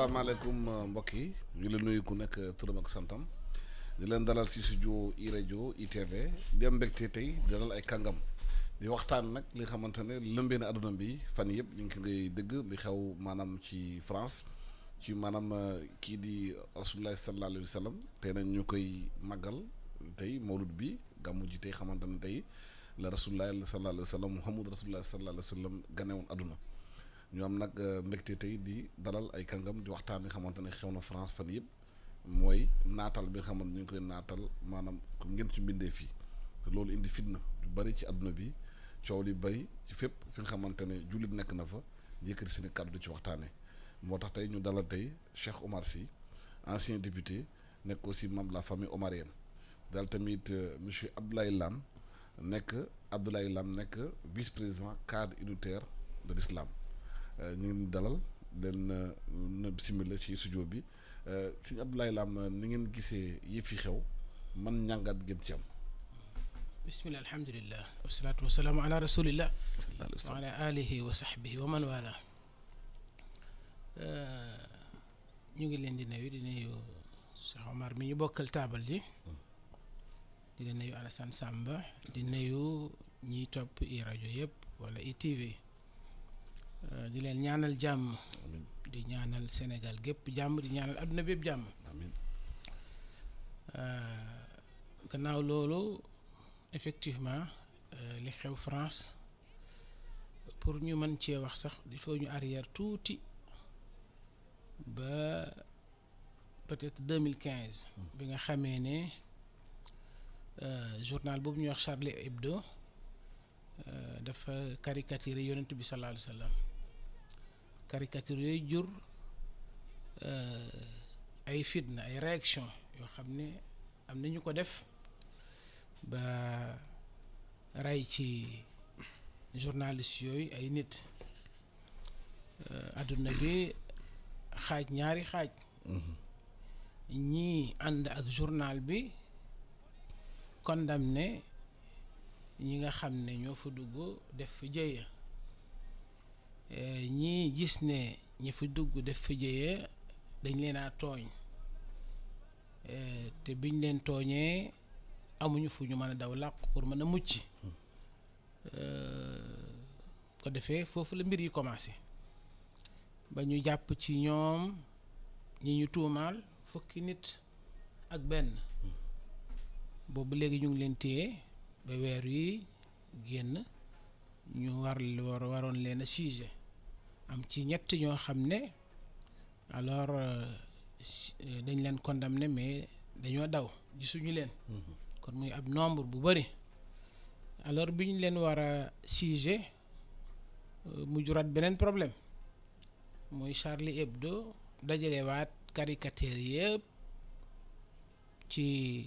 asalaamaaleykum mbokk yi ñu leen nuyu ku nekk turam ak santam di leen dalal si studio i rajo ITV di am mbégte tey dalal ay kàngam di waxtaan nag li nga xamante ne lëmbee na àdduna bi fan yëpp ñu ngi ko ngay dëgg li xew maanaam ci France ci maanaam kii di rasulullah sallallahu alayhi wa sallam tey nag ñu koy màggal tey mawlud bi gàmmu ji tey xamante ne tey la rasulullah sallallahu alayhi wa sallam muhammad rasulullah sallallahu alayhi wa sallam ganewoon àdduna ñu am nag mbégte tey di dalal ay kàngam di waxtaan li nga xamante ne xew na France fan yëpp mooy naatal bi nga xamante ñu ngi koy naatal maanaam comme ngeen ci mbindee fii te loolu indi fitna du bari ci àdduna bi coow li bari ci fépp fi nga xamante ne jullit nekk na fa di yëkkati seen kàddu ci waxtaanee moo tax tey ñu dalal tey Cheikh Omar Sy ancien député nekk aussi membre de la famille omarienne dal tamit monsieur Abdoulaye Lam nekk vice-président cadre unitaire de l'islam ñu ngi dalal leen na bisimila ci studio bi sëñ Abdoulaye Lam ni ngeen gisee yi fi xew man njàngat ngeen ci am. bismillah alhamdulillah wasalaatu wasalaamu ala rasulillah wa ala alihi wa sahbihi wa man wala ñu ngi leen di nuyu Cheikh Omar mi ñu bokkal taabal ji di leen nuyu Alassane Samba di nuyu ñiy topp i rajo yëpp wala ITV di leen ñaanal jàmm di ñaanal Sénégal gépp jàmm di ñaanal adduna bépp jàmm gannaaw loolu effectivement li xew France pour ñu mën cee wax sax il faut ñu arrière tuuti ba peut-être 2015 bi nga xamee ne journal boobu ñuy wax Charlie Hebdo dafa caricaturé yonent bi sallallahu alayhi wa sallam caricature yooyu jur ay fitna ay réaction yoo xam ne am na ñu ko def ba rey ci journaliste yooyu ay nit adduna bi xaaj ñaari xaaj ñii ànd ak journal bi condamné ñi nga xam ne ñoo fa dugg def fa jëye ñii gis ne ñi fa dugg def fa jëye dañ leen a tooñ te biñ leen tooñee amuñu fu ñu mën a daw làqu pour mën a mucc ko defee foofu la mbir yi commencé ba ñu jàpp ci ñoom ñi ñu tuumaal fukki nit ak benn boobu léegi ñu ngi leen téye ba weer yi génn ñu waroon leen a jugé am ci ñett ñoo xam ne alors dañ leen condamné mais dañoo daw gisuñu leen kon muy ab nombre bu bari alors bi ñu leen war a jugé mu juraat beneen problème muy Charlie Hebdo dajale waat caricature yëpp ci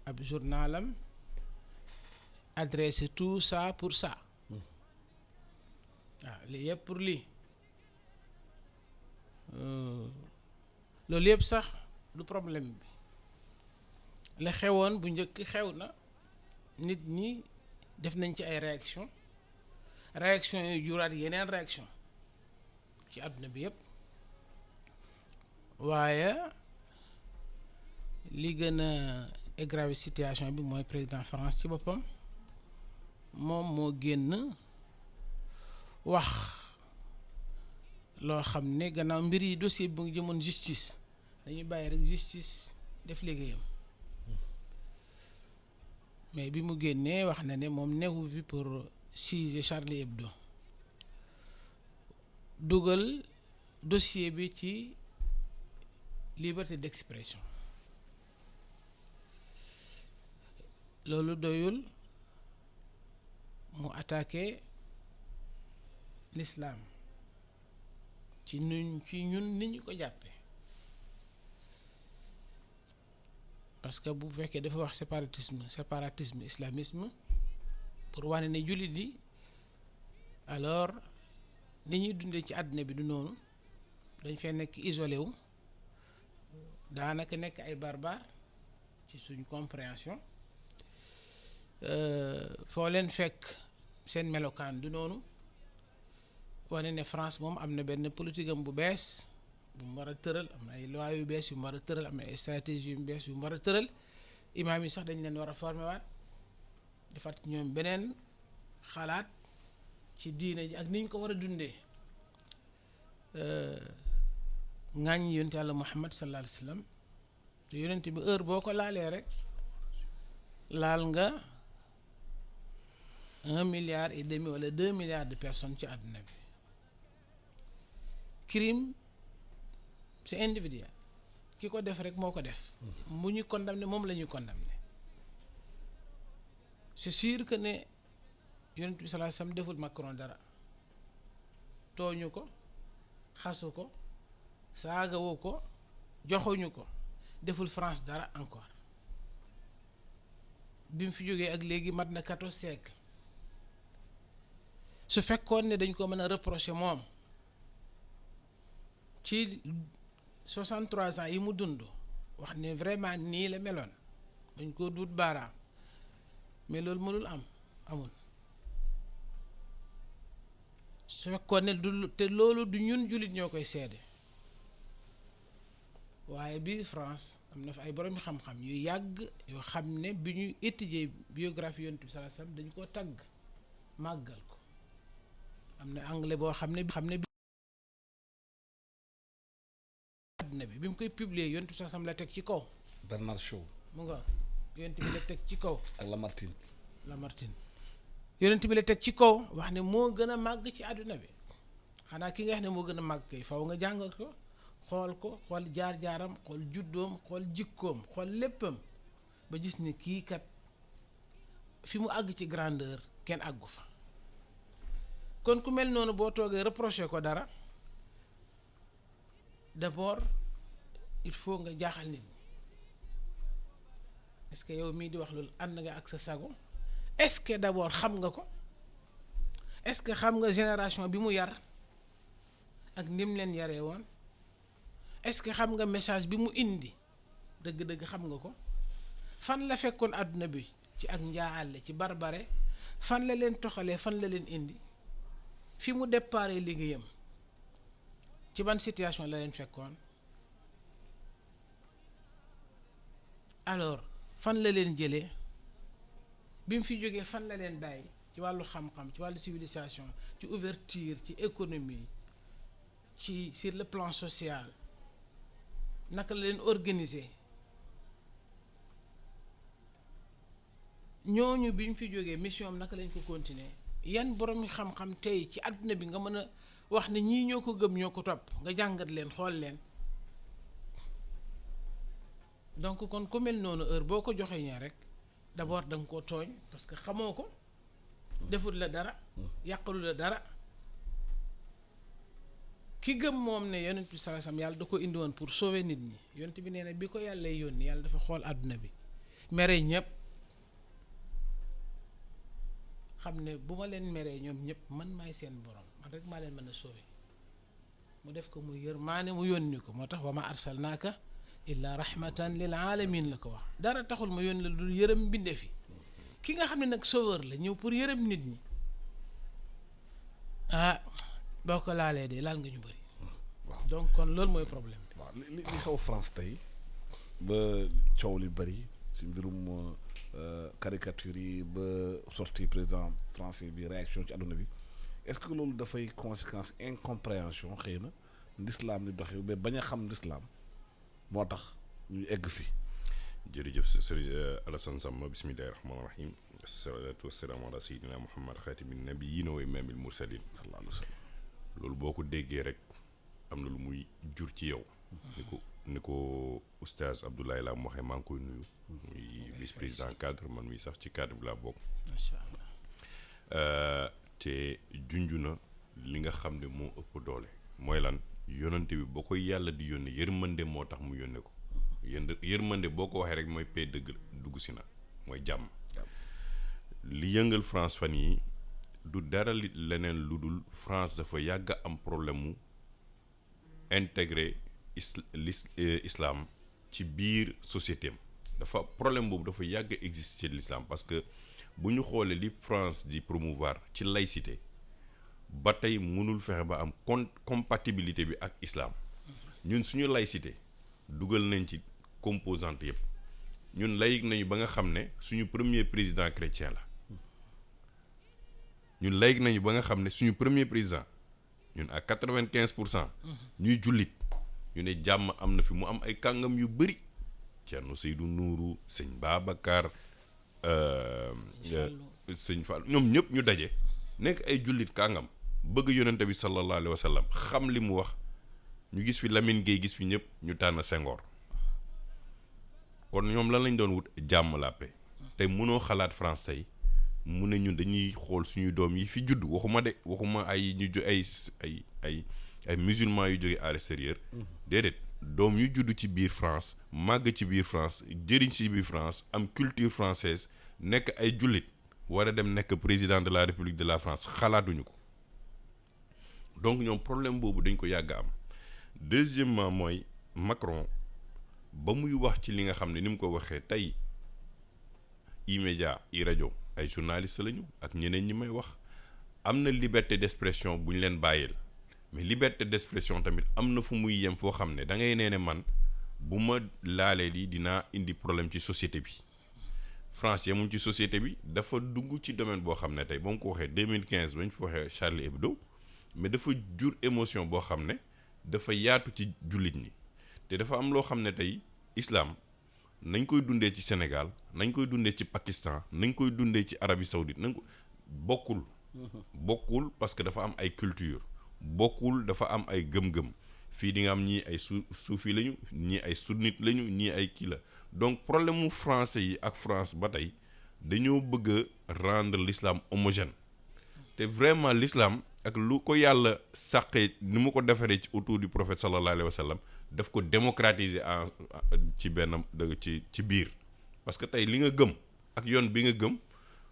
ab journalam adressé tout ça pour ça waaw lii yëpp pour lii loolu yëpp sax du problème bi la xewoon bu njëkk xew na nit ñi def nañ ci ay réaction yu juraat yeneen réaction ci àdduna bi yëpp waaye li gën a aggraver situation bi mooy président France ci boppam moom moo génn wax loo xam ne gannaaw mbir yi dossier bi mu ngi jëmoon justice dañuy bàyyi rek justice def liggéeyam mais bi mu génnee wax na ne moom newu fi pour juger Charlie Hebdo dugal dossier bi ci liberté d'expression loolu doyul mu attaqué l'islam ci ñun ni ñu ko jàppee parce que bu fekkee dafa wax séparatisme islamisme pour wane ne jullit yi alors ni ñuy dundee ci àddina bi du noonu dañ fee nekk isolé wu daanaka nekk ay barbare ci suñ compréhension foo leen fekk seen melokaan du noonu wane ne France moom am na benn politique am bu bees bu mu war a tëral am na ay loi yu bees yu mu war a tëral am na ay stratégie yu bees yu mu war a tëral imaam yi sax dañ leen war a former waat defaat ñoom beneen xalaat ci diine ji ak ni ñu ko war a dundee ŋàññ yonent yàlla Muhammad sallallahu alayhi wa sallam te yonent bi heure boo ko laalee rek laal nga 1,5 milliard wala 2 milliards de personnes ci àdduna bi crime c'est individuel ki ko def rek moo ko def mu ñu condamné moom la ñuy condamné c'est sûr que ne yonent bi sallallahu alayhi wa sallam deful Macron dara tooñu ko xasu ko saagawu ko joxuñu ko deful France dara encore bi mu fi jógee ak léegi mat na 14 siècles su fekkoon ne dañ ko mën a reprocher moom ci 63 ans yi mu dund wax ne vraiment nii la meloon dañ koo duut baaraam mais loolu mënul amul su fekkoon ne du te loolu du ñun jullit ñoo koy seede waaye biir France am na fa ay borom xam-xam yu yàgg yoo xam ne bi ñuy étudier biographie yonent bi sallallahu alayhi wasallam dañ koo tagg màggal ko am na anglais boo xam ne àdduna bi mu koy publier yonent bi sallallahu alayhi wasallam la teg ci kaw. Bernard Shaw mu nga yonent bi la teg ci kaw. ak Lamartine yonent bi la teg ci kaw wax ne moo gën a màgg ci àdduna bi xanaa ki nga xam ne moo gën a màgg kay faw nga jàng ko xool jaar-jaaram xool juddoom xool jikkoom xool léppam ba gis ni kii kat fi mu àgg ci grandeur kenn àggu fa kon ku mel noonu boo toogee reproché ko dara d'abord il faut nga jaaxal nit ñi est-ce que yow mii di wax loolu ànd nga ak sa sago est-ce que d'abord xam nga ko est-ce que xam nga génération bi mu yar ak ni mu leen yaree woon est-ce que xam nga message bi mu indi dëgg-dëgg xam nga ko fan la fekkoon àdduna bi ci ak njaaxale ci barbare fan la leen toxalee fan la leen indi fi mu déparé liggéeyam ci ban situation la leen fekkoon alors fan la leen jëlee bi mu fi jógee fan la leen bàyyi ci wàllu xam-xam ci wàllu civilisation ci ouverture ci économie ci sur le plan social naka la leen organiser ñooñu bi ñu fi jógee mission am naka lañ ko continuer yan borom xam-xam tey ci àdduna bi nga mën a wax ne ñii ñoo ko gëm ñoo ko topp nga jàngat leen xool leen donc kon ku mel noonu heure boo ko joxee ñaa rek d'abord da nga koo tooñ parce que xamoo ko deful la dara yàqalu la dara ki gëm moom ne yonent bi sallallahu alayhi wasallam yàlla da ko indi woon pour sauver nit ñi yonent bi nee na bi ko yàlla yónni yàlla dafa xool àdduna bi mere ñëpp xam ne bu ma leen meree ñoom ñëpp man maay seen borom man rek maa leen mën a sauver mu def ko mu yërmaane mu yónni ko moo tax wa ma arsalnaaka illa rahmatan lil alamin la ko wax dara taxul ma yónni la dul yërëm mbinde fi ki nga xam ne nag sauveur la ñëw pour yërëm nit ñi ah boo ko laalee de laal nga ñu bëri. waaw donc kon loolu mooy problème bi. waaw li xew France tey ba coow li bëri ci mbirum caricature yi ba sortie président français bi réaction ci àdduna bi est-ce que loolu dafay conséquence incompréhension xëy na l'islam di doxee ba bañ a xam l'islam moo tax ñu egg fi. jërëjëf sëriñ Alassane Samba bismillahi rahmaani rahim asalaatu wasalaamu ala sayyidina muhammad xaatimin nabiyyiina wa imaamil mursaliin sallallahu alayhi wa sallam loolu boo ko déggee rek am na lu muy jur ci yow ni ko oustaz Abdoulaye Lam waxee maa ngi koy nuyu muy vice président cadre man mi sax ci cadre bi laa bokk macha allah te junju na li nga xam ne moo ëpp doole mooy lan yonante bi boo koy yàlla di yónne yërmande moo tax mu yónne ko yërmande boo ko waxee rek mooy paix dëgg dugg si na mooy jàmm li yëngal France fan yi du dara leneen lu dul France dafa yàgg am problème mu intégrer islam ci biir société am dafa problème boobu dafa yàgg exister ci l'islam parce que bu ñu xoolee li France di promouvoir ci laïcité ba tey mënul fexe ba am compatibilité bi ak islam ñun suñu laïcité dugal nañ ci composante yëpp ñun laïc nañu ba nga xam ne suñu premier président chrétien la ñun laïc nañu ba nga xam ne suñu premier président ñun à 95% ñuy jullit ñu ne jàmm am na fi mu am ay kàngam yu bëri Thierno Seydou Nourou sëñ Babacar sëñ Fall ñoom ñëpp ñu daje nekk ay jullit kàngam bëgg yonente bi sallallahu alayhi wa sallam xam li mu wax ñu gis fi Lamine Gueye gis fi ñëpp ñu tànn Senghor kon ñoom lan lañ doon wut jàmm la paix tey mënoo xalaat France tey mu ne ñun dañuy xool suñu doom yi fi judd waxuma ay ñu ay musulmans yu jóge à l'extérieur déedéet doom yu judd ci biir France màgg ci biir France jëriñ ci biir France am culture française nekk ay jullit war a dem nekk président de la République de la France xalaatuñu ko donc ñoom problème boobu dañ ko yàgg am deuxièmement mooy Macron ba muy wax ci li nga xam ne ni mu ko waxee tey E-Media rajo ay journaliste lañu ak ñeneen ñi may wax am na liberté d'expression bu ñu leen bàyyil mais liberté d'expression tamit am na fu muy yem foo xam ne da ngay nee ne man bu ma laalee lii dinaa indi problème ci société bi France yemul ci société bi dafa dugg ci domaine boo xam ne tey ba mu ko waxee 2015 ba ñu fa waxee Charlie Hebdo mais dafa jur émotion boo xam ne dafa yaatu ci jullit ñi te dafa am loo xam ne tey islam nañ koy dundee ci Sénégal nañ koy dundee ci Pakistan nañ koy dundee ci Arabie Saoudite nañ ko bokkul parce que dafa am ay culture bokkul dafa am ay gëm-gëm fii di nga am ñii ay suufi lañu ñii ay sunnite lañu ñii ay kii la donc problème mu français yi ak France ba tey dañoo bëgg a rendre l'islam homogène te vraiment l'islam ak lu ko yàlla sàqee ni mu ko defaree ci autour du prophète sallallahu alayhi wa sallam daf ko démocratiser ci benn ci biir parce que tey li nga gëm ak yoon bi nga gëm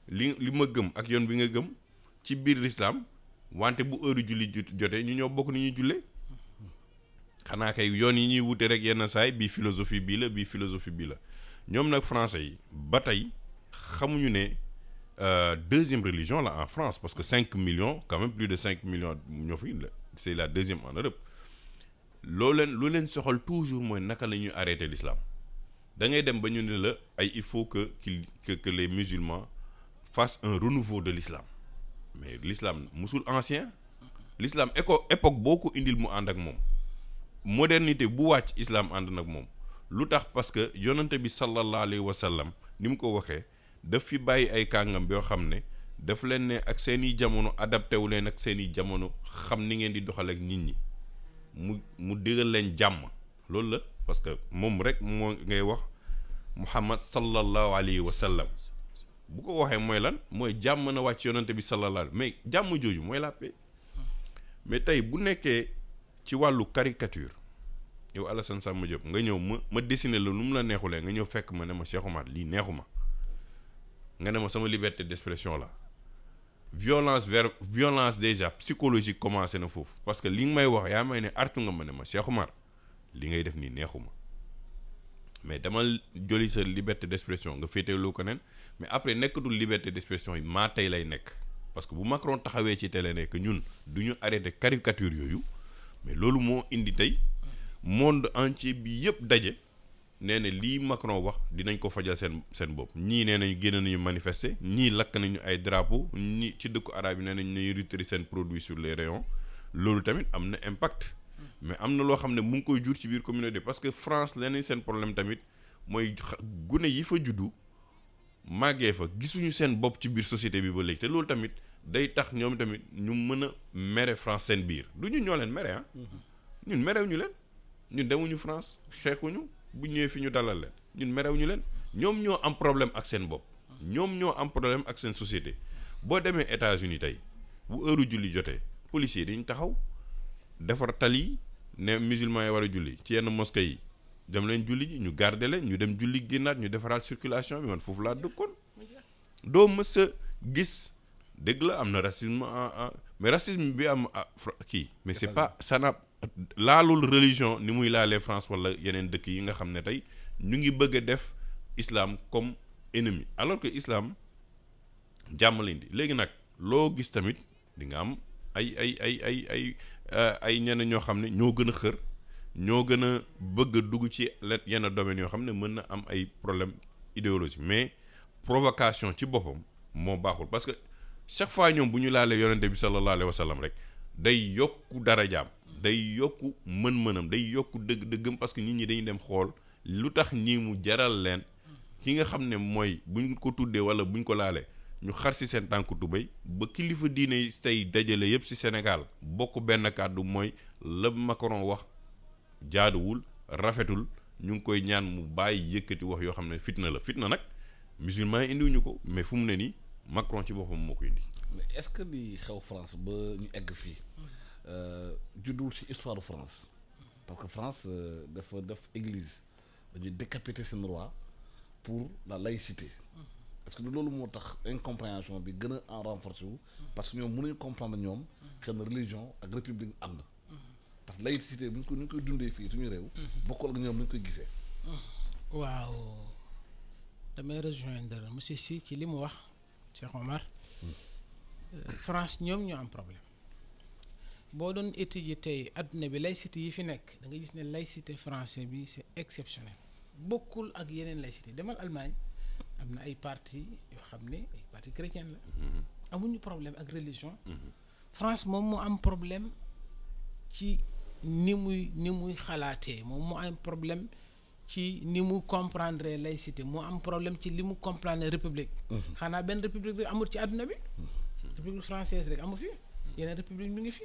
li ma gëm ak yoon bi nga gëm ci biir l'islam wante bu heure julli jotee ñu ñoo bokk ni ñuy jullee xanaa kay yoon yi ñuy wute rek yenn saay bii philosophie bii la ñoom nag français yi ba tey xamuñu ne deuxième religion là en France parce que 5 millions quand même plus de 5 millions ñoo fi la c'est la deuxième en Europe lu leen soxal toujours mooy naka la ñuy arrêter l'islam da ngay dem ba ñu ne la ay il faut que les musulmans fassent un renouveau de l'islam mais l'islam musul ancien l'islam époque boo ko indil mu ànd ak moom modernité bu wàcc islam ànd nag moom lu tax parce que yonante bi sallallahu alayhi wa sallam ni mu ko waxee daf fi bàyyi ay kàngam yoo xam ne daf leen ne ak seeni jamono adapté wu leen ak seeni jamono xam ni ngeen di doxal ak nit ñi mu digal leen jàmm loolu la parce que moom rek moo ngay wax Muhammad sallallahu alayhi wa sallam bu ko waxee mooy lan mooy jàmm na wàcc yonante bi sallallahu mais jàmm jooju mooy la paix mais tey bu nekkee ci wàllu caricature yow Alassane Samba Diop nga ñëw ma dessiner la nu mu la neexulee nga ñëw fekk ma ne ma Cheikh Oumar lii neexuma nga ne ma sama liberté d'expression la violence déjà psychologique commencé na foofu parce que li nga may wax yaa may ne artu nga ma ne ma Cheikh Oumar li ngay def nii neexuma mais dama joli sa liberté d'expression nga féeteeloo ko nen mais après nekkatul liberté d'expression yi maa tey lay nekk parce que bu Macron taxawee ci télé nekk ñun du ñu arrêté caricature yooyu mais loolu moo indi tey monde entier bi yëpp daje nee na lii Macron wax dinañ ko fajal seen bopp ñii nee nañu génn nañu manifester ñii lakk nañu ay drapeau ñii ci dëkku arabe yi nee nañu nañu retirer seen produit sur les rayons loolu tamit am na impact mais am na loo xam ne mu ngi koy jur ci biir communauté parce que France leneen seen problème tamit mooy gune yi fa juddu màggee fa gisuñu seen bopp ci biir société bi ba léegi te loolu tamit day tax ñoom tamit ñu mën a mere France seen biir du ñun ñoo leen mere ah ñun merewuñu leen ñun demuñu France xeexuñu bu ñëwee fi ñu dalal leen ñun merewuñu leen ñoom ñoo am problème ak seen bopp ñoom ñoo am problème ak seen société boo demee États-Unis tey bu heure julli jotee policiers dañu taxaw defar tali ne musulmans yi war a julli ci yenn mosquée yi dem leen julli ji ñu garder leen ñu dem julli génnaat ñu defaraat circulation bi man foofu laa dëkkoon doo mës a gis dëgg la am na racisme mais racisme bi am kii mais c'est pas ça n'a laalul religion ni muy laalee France wala yeneen dëkk yi nga xam ne tey ñu ngi bëgg a def islam comme ennemi alors que islam jàmm lañ di léegi nag loo gis tamit di nga am ay ñeneen ñoo xam ne ñoo gën a xër ñoo gën a bëgg a dugg ci yenn domaines yoo xam ne mën na am ay problème idéologie mais provocation ci boppam moo baaxul parce que chaque fois ñoom bu ñu laalee yonente bi sallallahu alayhi wa sallam rek day yokku darajaam day yokku mën-mënam day yokku dëggam parce que nit ñi dañuy dem xool lu tax ñi mu jaral leen ki nga xam ne mooy buñ ko tuddee wala buñ ko laalee ñu xar si seen tànku tubéy ba kilifa diine yi tey dajale yëpp si Sénégal bokk benn kàddu mooy la Macron wax jaaduwul rafetul ñu ngi koy ñaan mu bàyyi yëkkati wax yoo xam ne fitna la fitna nag musulman yi indiwuñu ko mais fu mu ne nii Macron ci boppam moo ko indi. mais est-ce que li xew France ba ñu egg fii juddul ci histoire de France parce que France dafa def église dañuy décapiter seen roi pour la laïcité est-ce que loolu moo tax incompréhension bi gën a en renforcer wu parce que ñoom mënuñu comprendre ñoom kenn religion ak république ànd parce que laïcité bu ñu koy dundee fii suñu réew bokkul ak ñoom ñu koy gisee. waaw damay rejoindre monsieur Sy ci li mu wax Cheikh Omar France ñoom ñoo am problème boo doon étudier tey adduna bi laïcité yi fi nekk da nga gis ne laïcité français bi c'est exceptionnel bokkul ak yeneen laïcité demal Allemagne am na ay parti yoo xam ne ay parti chrétien la amuñu problème ak religion France moom mu am problème ci ni muy xalaatee moom mu am problème ci ni mu comprendre laïcité mu am problème ci li mu comprendre république xanaa benn république rek amul ci àdduna bi république française rek amu fi yeneen république ñu ngi fi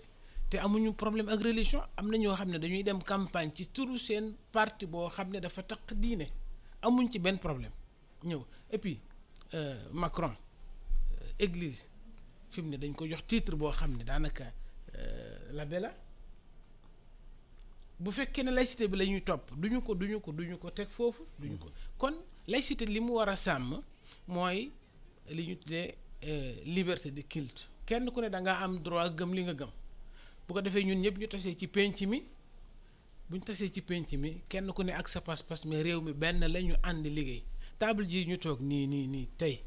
te amuñu problème ak religion am na ñoo xam ne dañuy dem campagne ci turu seen parti boo xam ne dafa taq diine amuñ ci benn problème ñëw et puis Macron église fi mu ne dañ ko jox titre boo xam ne daanaka l'abbé la bu fekkee ne laïcité bi la ñuy topp duñu ko teg foofu duñu ko kon laïcité li mu war a sàmm mooy li ñu tuddee liberté de culte kenn ku ne da ngaa am droit gëm li nga gëm bu ko defee ñun ñëpp ñu tasee ci penc mi buñ tasee ci penc mi kenn ku ne ak sa pas-pas mais réew mi benn la ñu ànd liggéey table ji ñu toog nii tey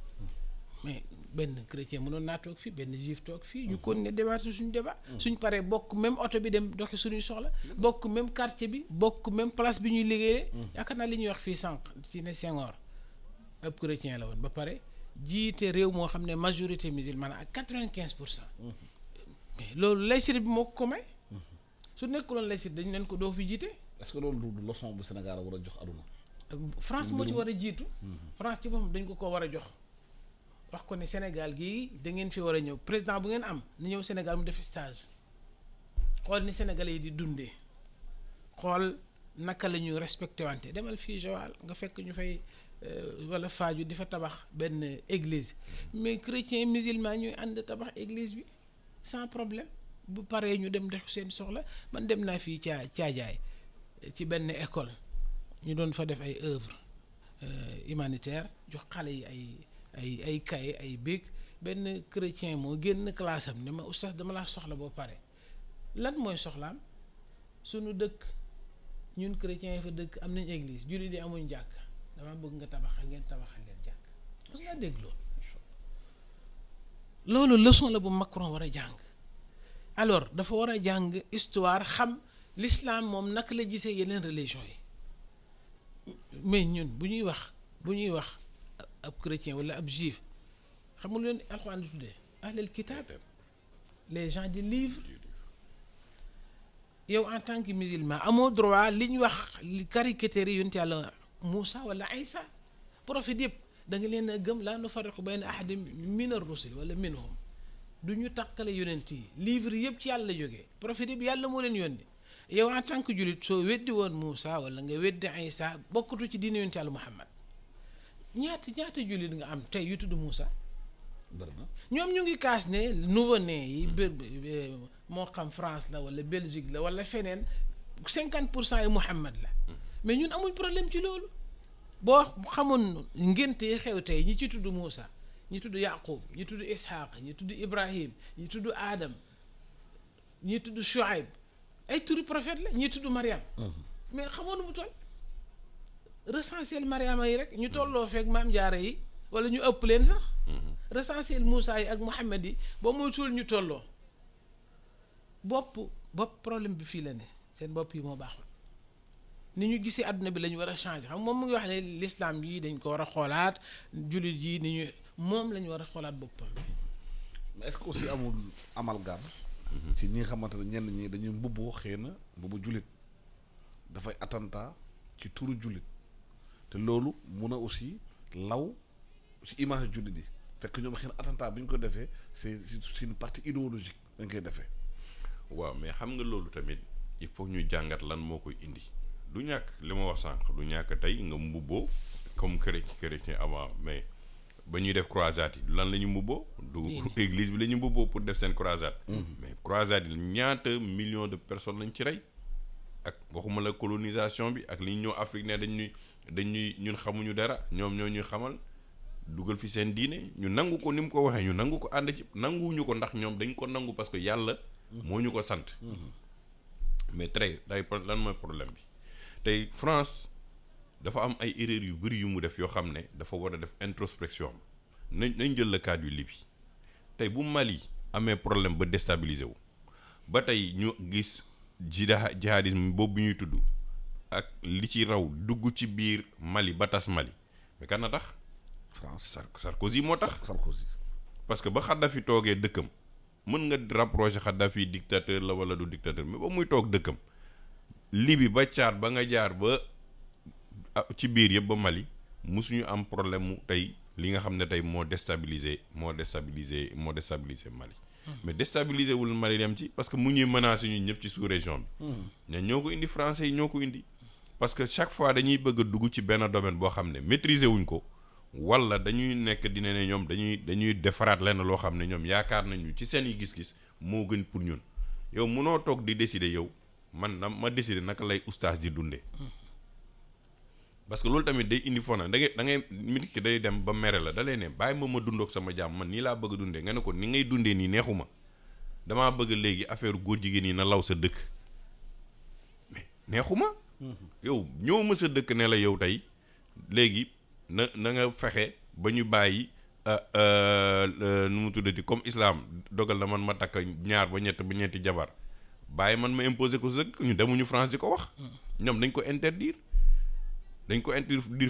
mais benn chrétien mënoon naa toog fii benn juif toog fii ñu continuer débat suñu débat suñ paree bokk même oto bi dem doxi suñuy soxla bokk même quartier bi bokk même place bi ñuy liggéeyee yaakaar naa li ñuy wax fii sànq ci ne Senghor ab chrétien la woon ba pare jiite réew moo xam ne majorité musulmane ak 95%. mais loolu laïcité bi moo ko may su nekkuloon laïcité dañu leen ko doo fi jiite. est-ce que loolu du leçon bu Sénégal war a jox aduna. France moo ci war a jiitu. France ci boppam dañ ko war a jox. wax ko ne Sénégal gii da ngeen fi war a ñëw président bu ngeen am na ñëw Sénégal mu def stage xool ni Sénégalais yi di dundee xool naka la ñuy respecté wante demal fii Joal nga fekk ñu fay wala Faaju di fa tabax benn église mais chrétien musulman ñuy ànd tabax église bi sans problème bu paree ñu dem def seen soxla man dem naa fii caajaay ci benn école ñu doon fa def ay œuvre humanitaire jox xale yi ay kaye ay bic benn chrétien moo génn classe am ne ma oustaz dama la soxla boo pare lan mooy soxlaam sunu dëkk ñun chrétiens yi fa dëkk am nañ église jullit yi amuñ jàkk dama bëgg nga tabaxal leen jàkk parce que nga dégg loolu leçon la bu Macron war a jàng alors dafa war a jàng histoire xam l'islam moom naka la gisee yeneen religion yi mais ñun bu ñuy wax ab chrétien wala ab juif xam nga lu leen alxuraan di tuddee ahlul kitaab les gens du livre yow en tant que musulman amoo droit li ñu wax li caricature yonent yàlla Moussa wala Aïssa prophète yëpp da nga leen a gëm laa nufarriqu bayna ahadin min ar-rusul wala minhum du ñu takkale yonent yi livre yëpp ci yàlla jógee prophète yëpp yàlla moo leen yónni yow en tant que jullit soo weddi woon Moussa wala nga weddi Aïssa bokkatu ci diine yonent yàlla Muhammad ñaata jullit nga am tey yu tudd Moussa ñoom ñu ngi kaas ne nouveau-né yi moo xam France la wala Belgique la wala feneen 50% yi Muhammad la mais ñun amuñ problème ci loolu boo xamoon ngénte yi xew tey ñi ci tudd Moussa ñi tudd Yaqub ñi tudd Ishaq ñi tudd Ibrahim ñi tudd Adam ñi tudd Shuaib ay turi prophète la ñi tudd Mariam mais xamoon mu toll recensel Mariama yi rek ñu tolloo feek Maam Jaara yi wala ñu ëpp leen sax recensel Moussa yi ak Muhammad yi boo muy tul ñu tolloo bopp problème bi fii la ne seen bopp yi moo baaxul ni ñu gisee àdduna bi la ñu war a changer xam moom mu ngi wax ne l'islam yi dañ ko war a xoolaat jullit yi ni ñu moom la ñu war a xoolaat boppam. mais est-ce que aussi amul amalgame ci ñi nga xamante ne ñenn ñi dañuy mbubboo xëy na mbubbu jullit dafay attentat ci turu jullit te loolu mun a aussi law ci image jullit yi fekk ñoom xëy na attentat bi ñu ko defee c'est une partie idéologique dañ koy defee. waaw mais xam nga loolu tamit il faut ñu jàngat lan moo koy indi du ñàkk li ma wax sànq du ñàkk tey nga mbubboo comme chrétien avant mais ba ñuy def croisade yi lan la ñu mbubboo du église bi la ñu mbubboo pour def seen croisade mais croisade yi ñaata millions de personnes lañ ci rey ak waxuma la colonisation bi ak li ñu ñëw Afrique ne dañuy ñun xamuñu dara ñoom ñoo ñuy xamal dugal fi seen diine ñu nangu ko ni mu ko waxee ñu nangu ko ànd ci nanguwuñu ko ndax ñoom dañ ko nangu parce que yàlla moo ñu ko sant mais tey lan mooy problème bi tey France dafa am ay erreurs yu bëri yu mu def yoo xam ne dafa war a def introspection nañ jël le cas du Libye tey bu Mali amee problème ba déstabiliser wu ba tey ñu gis jihadisme boobu ñuy tudd ak li ci raw dugg ci biir Mali ba tas Mali mais kan na tax France Sarkozy moo tax Sarkozy parce que ba Kadhafi toogee dëkkam mën nga rapprocher Kadhafi dictateur la wala du dictateur mais ba muy toog dëkkam Libye ba Tchad ba nga jaar ba ci biir yëpp ba Mali musuñu am problème mu tey li nga xam ne tey moo déstabiliser Mali mais déstabiliser wul Mali dem ci parce que mu ñuy menacer ñun ñëpp ci sous-région bi ña ñoo ko indi français yi ñoo ko indi parce que chaque fois dañuy bëgg a dugg ci benn domaine boo xam ne maîtriser wuñ ko wala dañuy nekk dina ne ñoom dañuy defaraat lenn loo xam ne ñoom yaakaar nañu ci seen i gis-gis moo gën pour ñun yow munoo toog di décider yow man ma décider naka lay oustaz di dundee parce que loolu tamit day indi fona da ngay nit ki day dem ba mere la da lay ne bàyyi ma dund ak sama jàmm man nii laa bëgg a dundee nga ne ko ni ngay dundee nii neexuma damaa bëgg léegi affaire góor jigéen yi na law sa dëkk mais neexuma yow ñëw ma sa dëkk ne la yow tey léegi na nga fexe ba ñu bàyyi nu mu tuddati comme islam dogal na man ma takk ñaar ba ñetti jabar bàyyi man ma imposer ko sa dëkk ñu demuñu France di ko wax ñoom dañ ko interdire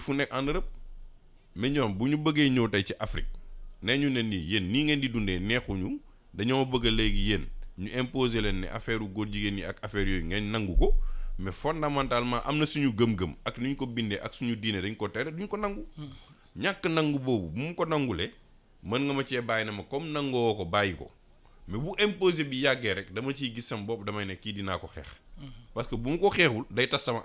fu nekk en Europe mais ñoom bu ñu bëggee ñëw tey ci Afrique nee ñu ne nii yéen nii ngeen di dundee neexuñu dañoo bëgg léegi yéen ñu imposer leen ne affaire góor jigéen yi ak affaire yooyu ngeen nangu ko mais fondamentalement am na suñu gëm-gëm ak ni ñu ko bindee ak suñu diine dañ ko tere duñ ko nangu ñàkk nangu boobu bu mu ko nangulee mën nga ma cee bàyyi na ma comme nangoo ko bàyyi ko mais bu imposer bi yàggee rek dama ciy gis sama bopp damay ne kii dinaa ko xeex parce que bu mu ko xeexul day tas sama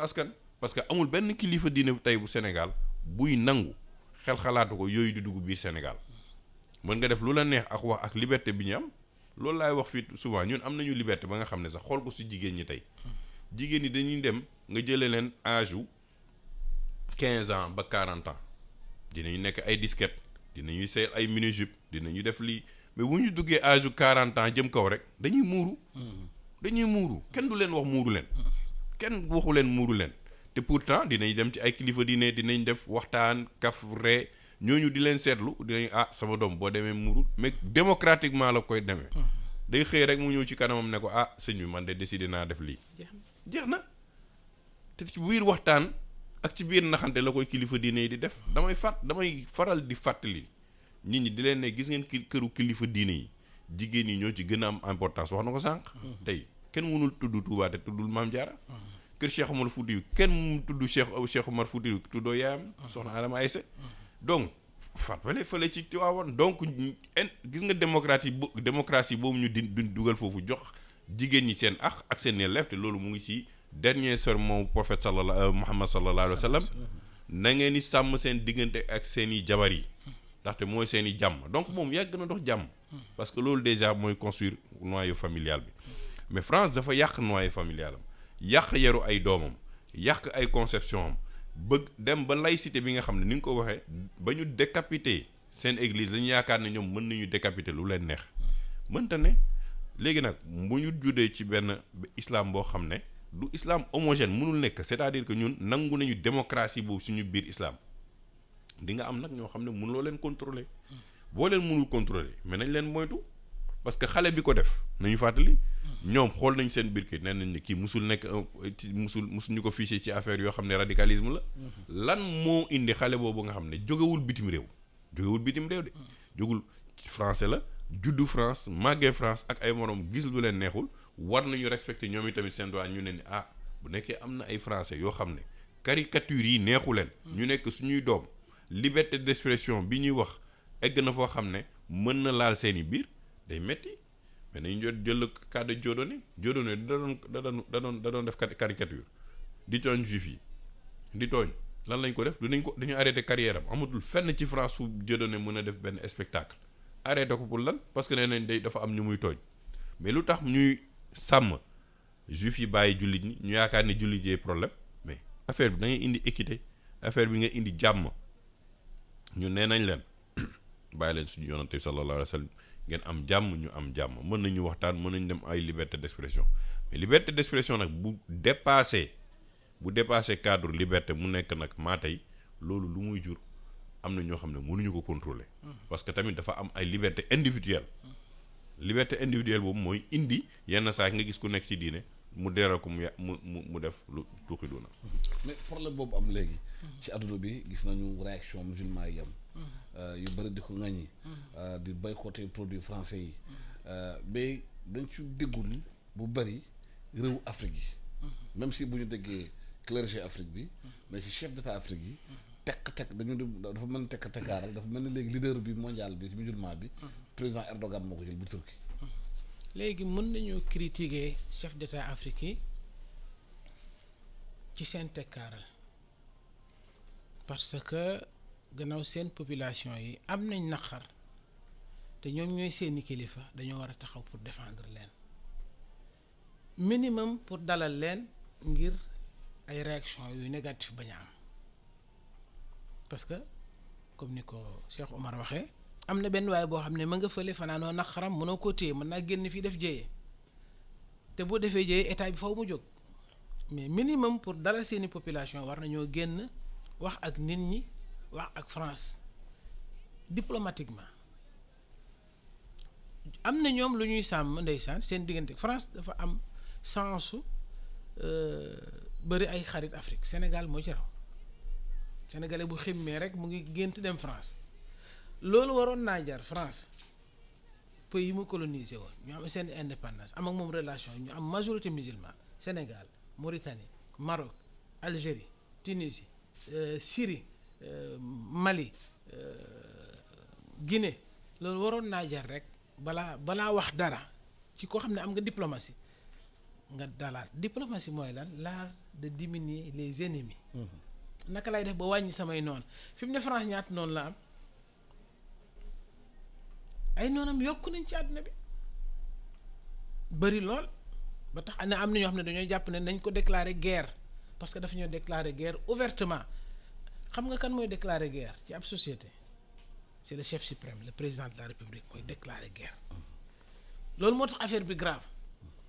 askan parce que amul benn kilifa diine tey bu Sénégal buy nangu xel xalaatu ko yooyu di dugg biir Sénégal mën nga def lu la neex ak wax ak liberté bi ñu am loolu laay wax fii souvent ñun am nañu liberté ba nga xam ne sax xool ko si jigéen ñi tey jigéen ñi dañuy dem nga jëlee leen âge u 15 ans ba 40 ans dinañu nekk ay disquette dinañuy sey ay mini-jupe dinañu def lii mais bu ñu duggee âge u 40 ans jëm kaw rek dañuy muuru kenn du leen wax muuru leen kenn waxu leen muuru leen te pourtant dinañ dem ci ay kilifa diine dinañ def waxtaan kaf ree ñooñu di leen seetlu dinañ sama doom boo demee muuru mais démocratiquement la koy demee day xëy rek mu ñëw ci kanamam ne ko sëñ bi man de décidé naa def lii jeex na te ci biir waxtaan ak ci biir naxante la koy kilifa diine yi di def damay faral di fàttali nit ñi di leen ne gis ngeen këru kilifa diine yi jigéen ñi ñoo ci gën a am importance wax na ko sànq tey kenn mënul tudd Touba te tuddul Maam Jaara kër Cheikh Omar Foutiyou kenn mënul tudd Cheikh Omar Foutiyou tuddoo yaayam soxna Adama Aïssa donc fële ci Tiwaawan donc gis nga démocratie boobu ñu di dugal foofu jox jigéen ñi seen ak seen yelleef te loolu mu ngi ci dernier sermon prophète Muhammad sallallahu alayhi wa sallam na ngeen di sàmm seen diggante ak seen i jabar yi ndaxte mooy seen i jàmm donc moom yàgg na dox jàmm parce que loolu déjà mooy construire noyau familial bi mais France dafa yàq noyau familial am yàq yaru ay doomam yàq ay conception am bëgg dem ba laïcité bi nga xam ne ni nga ko waxee ba ñu décapiter seen église dañu yaakaar ne ñoom mën nañu décapiter lu leen neex mënta ne léegi nag bu ñu juddee ci benn islam boo xam ne du islam homogène mënul nekk c'est-à-dire que ñun nangu nañu démocratie boobu suñu biir islam di nga am nag ñoo xam ne mënuloo leen contrôler boo leen mënul contrôler mais nañ leen moytu parce que xale bi ko def nañu fàttali ñoom xool nañ seen biir kii nee nañ ni kii musul nekk musul ñu ko fiché ci affaire yoo xam ne radicalisme la lan moo indi xale boobu nga xam ne jógewul bitim réew de jógul français la juddu France màggee France ak ay moroom gis lu leen neexul war nañu respecter ñoom itamit seen droit ñu ne ni bu nekkee am na ay français yoo xam ne caricature yi neexu leen ñu nekk suñuy doom liberté d'expression bi ñuy wax egg na foo xam ne mën na laal seeni biir day metti mais nañu jël le cas de Dieudonné da doon def caricature di tooñ juif yi di tooñ lan lañ ko def dañu arrêté carrière am amatul fenn ci France fu Dieudonné mën a def benn spectacle arrêté ko pour lan parce que nee nañ dafa am ñu muy tooñ mais lu tax ñuy sàmm juif yi bàyyi jullit ñi ñu yaakaar ne jullit yi problème mais affaire bi da ngay indi équité affaire bi nga indi jàmm ñu nee nañ leen bàyyi leen suñu yonante sallallahu alayhi wa sallam ngeen am jàmm ñu am jàmm mën nañu waxtaan mën nañu dem ay liberté d'expression mais liberté d'expression nag bu dépassé cadre liberté mu nekk nag maa tey loolu lu muy jur am na ñoo xam ne mënuñu ko contrôler parce que tamit dafa am ay liberté individuelle boobu mooy indi yenn saa nga gis ku nekk ci diine mu deeral ko mu def lu tuuxi duna mais problème boobu am léegi ci adduna bi gis nañu réaction musulman yi am yu bëri di ko ŋaññi di boycotter produits français yi mais dañ ci déggul bu bëri réewu Afrique yi même si bu ñu déggee clergé Afrique bi mais ci chef d'état Afrique yi tekk dafa mel ni tekkaaral dafa mel ni léegi leader bi mondial bi musulman bi président Erdogan moo ko jël bu Turquie léegi mën nañu critiquer chef d'état africain ci seen tekkaaral parce que gannaaw seen population yi am nañ naqar te ñoom ñooy seeni kilifa dañoo war a taxaw pour défendre leen minimum pour dalal leen ngir ay réaction yu négatif bañ a am parce que comme ni ko Cheikh Omar waxee am na benn waay boo xam ne ma nga fële fanaanoo naqaram mënoo ko téye mën naa génn fii def jéyee te boo defee jéyee état bi faw mu jóg mais minimum pour dalal seeni population war nañoo génn wax ak nit ñi wax ak France diplomatiquement am na ñoom lu ñuy sàmm ndeysaan seen diggante France dafa am sensu bëri ay xarit Afrique Sénégal moo ci raw sénégalais bu ximmee rek mu ngi gént dem France loolu waroon naa jar France pays yi mu colonisé woon ñu am seen indépendance am ak moom relation ñu am majorité musulmane Sénégal Mauritanie Maroc Algérie Tunisie Syrie Mali Guinée loolu waroon naa jar rek balaa wax dara ci koo xam ne am nga diplomatie nga dalaat diplomatie mooy lan l'art de diminuer les ennemis naka lay def ba wàññi samay noonu fi mu ne France ñaata noonu la am ay noonam yokku nañ ci àdduna bi bëri lool ba tax am na ñoo xam ne dañoo jàpp ne nañ ko déclarer guerre parce que dafa ñoo déclarer guerre ouvertement xam nga kan mooy déclarer guerre ci ab société c'est le chef suprême le président de la République mooy déclarer guerre loolu moo tax affaire bi grave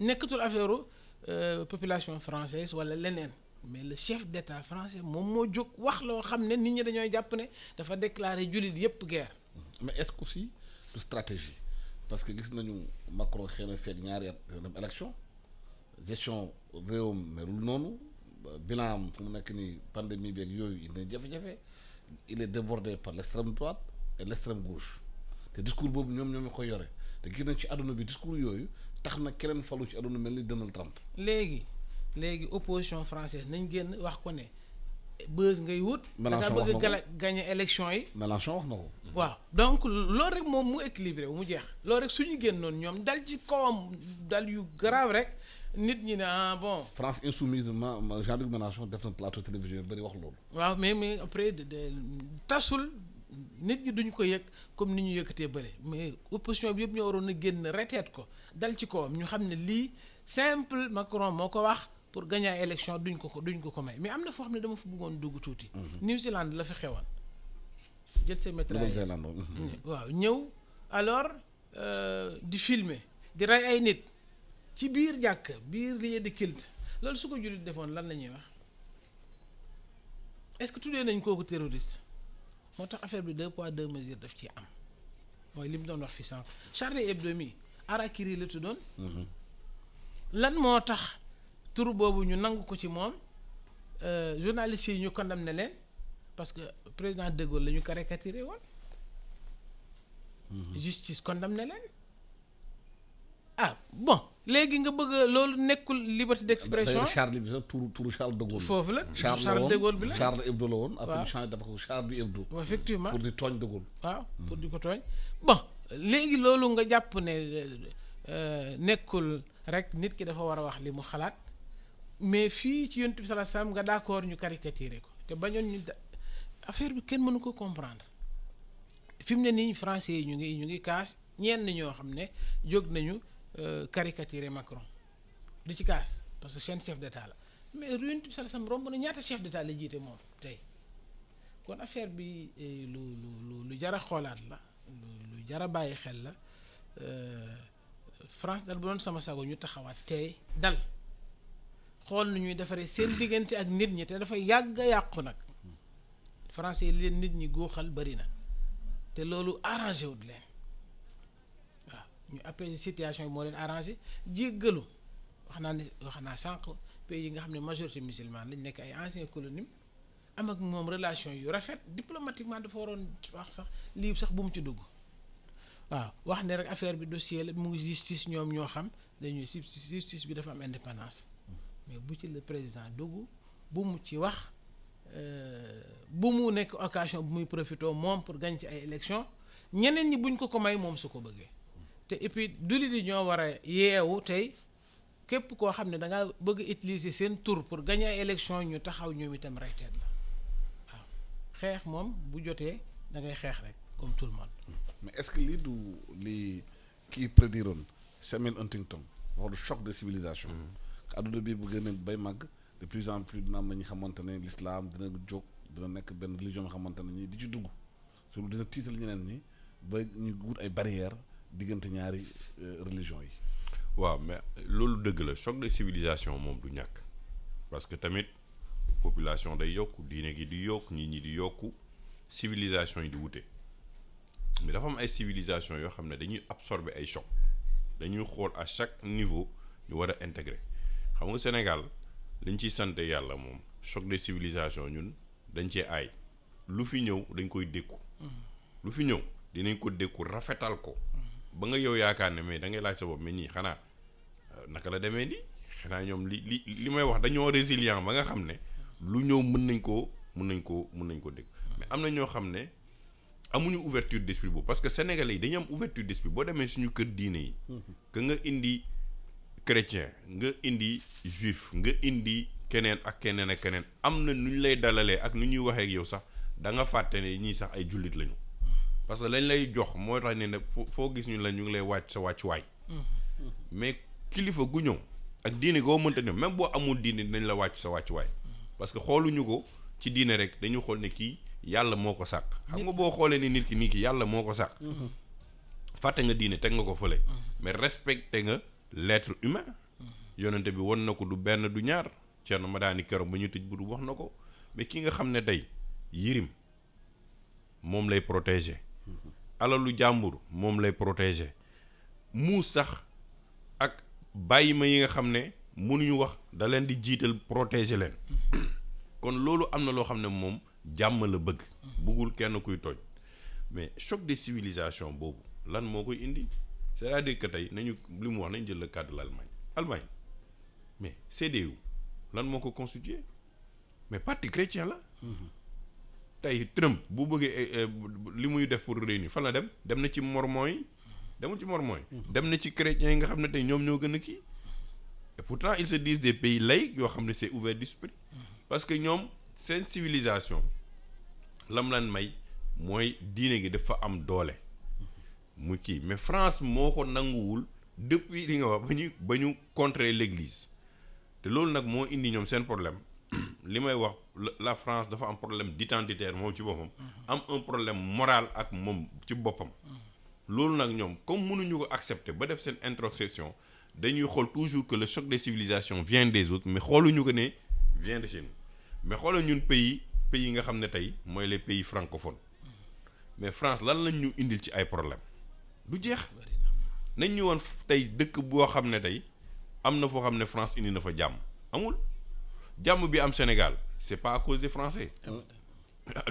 nekkatul affaire population française wala leneen mais le chef d'état français moom moo jóg wax loo xam ne nit ñi dañooy jàpp ne dafa déclarer jullit yépp guerre. mais est-ce que aussi du stratégie parce que gis nañu Macron xëy na feeg ñaari at dem élection gestion réewam melul noonu bilan am fu mu nekk nii pandémie beeg yooyu indi na jafe-jafe il est débordé par l'extrême droite et l'extrême gauche te discours boobu ñoom koy yore te gis nañ ci àdduna bi discours yooyu tax na keneen falu ci àdduna mel ni Donald Trump. léegi opposition française nañ génn wax ko ne buzz ngay wut. Mélenchon wax na ko da nga bëgg gagner élection yi. Mélenchon wax na ko. waaw donc loolu rek moom mu équilibré wu mu jeex loolu rek suñu génnoon ñoom dal ci kawam dal yu grave rek nit ñi ne bon. France insoumise Jean-Luc Mélenchon def na plateau télévision yu bëri wax loolu. waaw mais après tasul nit ñi duñ ko yëg comme ni ñu yëkkatee bëri mais opposition bi yëpp ñoo waroon a génn reteet ko dal ci kawam ñu xam ne lii simple Macron moo ko wax. pour gagner ay élection duñ ko may mais am na foo xam ne dama fa bëggoon dugg tuuti. New Zealand la fi xewoon jël sa métrailleuses waaw ñëw alors di filmer di rey ay nit ci biir jàkk biir lieu de culte loolu su ko jullit defoon lan la ñuy wax est-ce que tuddee nañ kooku terroriste moo tax affaire bi 2 poids 2 mesures daf ci am mooy li mu doon wax fi sànq Charlie Hebdo mi Harakiri la tuddoon. lan moo tax tur boobu ñu nangu ko ci moom journalistes yi ñu condamné leen parce que président de Gaulle la ñu caricaturé woon. justice condamné leen. ah bon léegi nga bëgg loolu nekkul liberté d'expression. Charlie bi sax turu Charles de Gaulle. foofu la Charles de Gaulle bi la Charles Hebdo la woon. waaw après changé dafa ko Charlie Hebdo. effectivement pour di tooñ de Gaulle. waaw pour di ko tooñ bon léegi loolu nga jàpp ne nekkul rek nit ki dafa war a wax li mu xalaat mais fii ci Yonent bi sallallahu alayhi wasallam nga d'accord ñu caricaturer ko te bañoon ñu affaire bi kenn mënu ko comprendre fi mu ne nii français yi ñu ngi kaas ñenn ñoo xam ne jóg nañu caricaturer Macron di ci kaas parce que seen chef d'état la mais Yonent bi sallallahu alayhi wasallam romb na ñaata chef d'état la jiite moom tey kon affaire bi lu jar a xoolaat la lu jar a bàyyi xel la France dal bu doon sama sago ñu taxawaat tey dal xool nu ñuy defaree seen diggante ak nit ñi te dafa yàgg a yàqu nag français yi leen nit ñi góoxal bari na te loolu arrangé wut leen waaw ñu apaiser situation yi moo leen arrangé jéggalu wax naa sànq pays yi nga xam ne majorité musulmane lañ nekk ay anciens colonies am ak moom relation yu rafet diplomatiquement dafa waroon wax sax lii sax bu mu ci dugg waaw wax ne rek affaire bi dossier la mu ngi justice ñoom ñoo xam dañuy justice bi dafa am indépendance mais bu ci le président dugg bu mu ci wax bu mu nekk occasion bu muy profité moom pour gagner ci ay élections ñeneen ñi buñ ko may moom su ko bëggee te et puis duli di ñoo war a yeewu tey képp koo xam ne da nga bëgg utiliser seen tour pour gagner ay élections ñu taxaw ñoom itam rayteet la waaw xeex moom bu jotee da ngay xeex rek comme tout le monde. mais est-ce que lii du lii kii prédiroon Samuel Huntington wax du choc de civilisation. adduna bi bu gën a bay màgg de plus en plus dina am na ñu xamante ne l'islam dina jóg dina nekk benn religion nga xamante ne ñi di ci dugg surtout dina tiital ñeneen ñi ba ñu wut ay barrières diggante ñaari religion yi. waaw mais loolu dëgg la choc de civilisation moom du ñàkk parce que tamit population day yokku diine gi di yokk nit ñi di yokku civilisation yi di wute mais dafa am ay civilisation yoo xam ne dañuy absorber ay choc dañuy xool à chaque niveau ñu war a intégrer xam nga Sénégal liñ ciy sant yàlla moom choc de civilisation ñun dañ cee aay lu fi ñëw dañ koy dékku lu fi ñëw dinañ ko dékku rafetal ko ba nga yow yaakaar ne mais da ngay laaj sa bopp mais ñii xanaa naka la demee nii xanaa ñoom li may wax dañoo résilient ba nga xam ne lu ñëw mën nañ koo dégg mais am na ñoo xam ne amuñu ouverture d'esprit boobu parce que sénégalais yi dañu am ouverture d'esprit boo demee suñu kër diine yi que nga indi chrétien nga indi juif nga indi keneen ak keneen ak keneen am na nu ñu lay dalalee ak nu ñuy waxee ak yow sax da nga fàtte ne ñii sax ay jullit lañu parce que lañ lay jox moo tax ne nag foo gis ñu la ñu ngi lay wàcc sa wàccuwaay mais kilifa gu ñëw ak diine goo mënta ñëw même boo amul diine dinañ la wàcc sa wàccuwaay parce que xooluñu ko ci diine rek dañu xool ne kii yàlla moo ko sàkk xam nga boo xoolee ni nit ki nii ki yàlla moo ko sàkk fàtte nga diine teg nga ko fële mais respecté nga l'être humain yonente bi won na ko du benn du ñaar Thierno Madani keroog ba ñu tëj bu wax na ko mais ki nga xam ne tey yirim moom lay protéger alalu jàmbur moom lay protéger mu sax ak bàyyi ma yi nga xam ne mënuñu wax da leen di jiital protéger leen kon loolu am na loo xam ne moom jàmm la bëggul kenn kuy tooñ mais choc de civilisation boobu lan moo koy indi c'est-à-dire que tey nañu li mu wax nañ jël le cas de l'Allemagne mais CDU lan moo ko constitué mais parti chrétien la tey Trump bu bëggee li muy def pour réunir fan la dem na ci mormon yi demul ci mormon yi dem na ci chrétiens yi nga xam ne tey ñoom ñoo gën a kii et pourtant ils se disent des pays laïcs yoo xam ne c'est ouvert d'esprit parce que ñoom seen civilisation lam lan may mooy diine gi dafa am doole mu kii mais France moo ko nanguwul depuis li nga wax ba ñu contrer l'église te loolu nag moo indi ñoom seen problème li may wax la France dafa am problème d'identitaire moom ci boppam am un problème moral ak moom ci boppam loolu nag ñoom comme mënuñu ko accepter ba def seen introspection dañuy xool toujours que le choc des civilisations vient des autres mais xooluñu ko ne vient de chez nous mais xoolal ñun pays yi nga xam ne tey mooy les pays francophones mais France lan lañ ñu indil ci ay problème du jeex nañ ñu woon tey dëkk boo xam ne tey am na foo xam ne France indi na fa jàmm amul jàmm bi am Sénégal c'est pas à cause des Français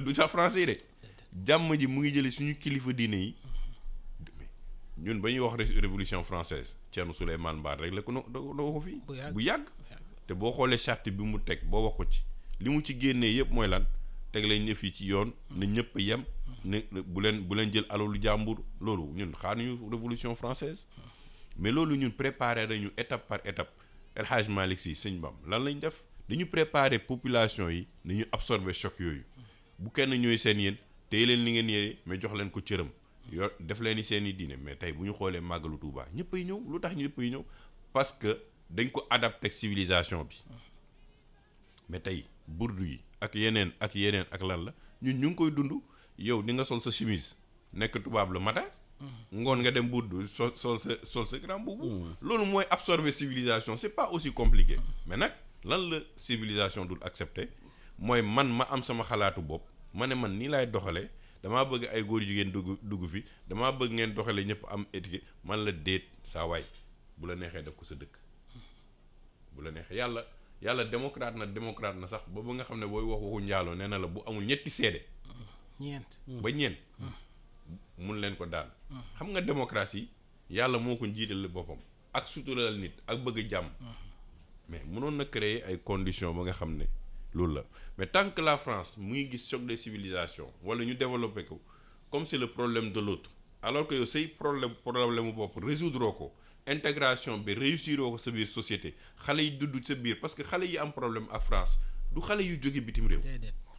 du ca Français yi de jàmm ji mu ngi jële suñu kilifa diine yi ñun ba ñuy wax révolution française Thierno Souleymane Baal rek la ko doo ko fi bu yàgg te boo xoolee charte bi mu teg boo wax ko ci li mu ci génnee yëpp mooy lan teg leen ñëf yi ci yoon na ñëpp yem ne bu leen jël alalu jàmbur loolu ñun xaaruñu révolution française mais loolu ñun préparé nañu étape par étape El Hadj Malick Sy sëñ Bam lan lañ def dañu préparer population yi nañu absorber choc yooyu bu kenn ñooy seen yéen téye leen li ngeen yee mais jox leen ko cëram yor def leen ni seen i diine mais tey bu ñu xoolee màggalu Tuubaa ñëppay ñëw lu tax ñëppay ñëw parce que dañ ko adapté civilisation bi mais tey burdu yi ak yeneen ak lan la ñun ñu ngi koy dund yow di nga sol sa chemise nekk tubaab le matin ngoon nga dem burdu sol sa grand boubou loolu mooy absorber civilisation c'est pas aussi compliqué mais nag lan la civilisation dul accepter mooy man ma am sama xalaatu bopp ma ne man nii laay doxalee damaa bëgg ay góor jigéen dugg fi damaa bëgg ngeen doxalee ñëpp am étiquette man la déet saa waay bu la neexee def ko sa dëkk bu la neexee yàlla démocrate na sax ba nga xam ne booy waxu njaaloo nee na la bu amul ñetti seede ba ñeent mun leen ko daan xam nga démocratie yàlla moo ko njiital boppam ak sutural nit ak bëgg jàmm mais mënoon na créer ay conditions ba nga xam ne loolu la mais tant que la France mu ngi gis choc des civilisations wala ñu développé ko comme c'est le problème de l'autre alors que yow say problème mu bopp résoudre ko intégration bi réussir ko sa biir société xale yi dudd sa biir parce que xale yi am problème ak France du xale yu jóge bitim réew.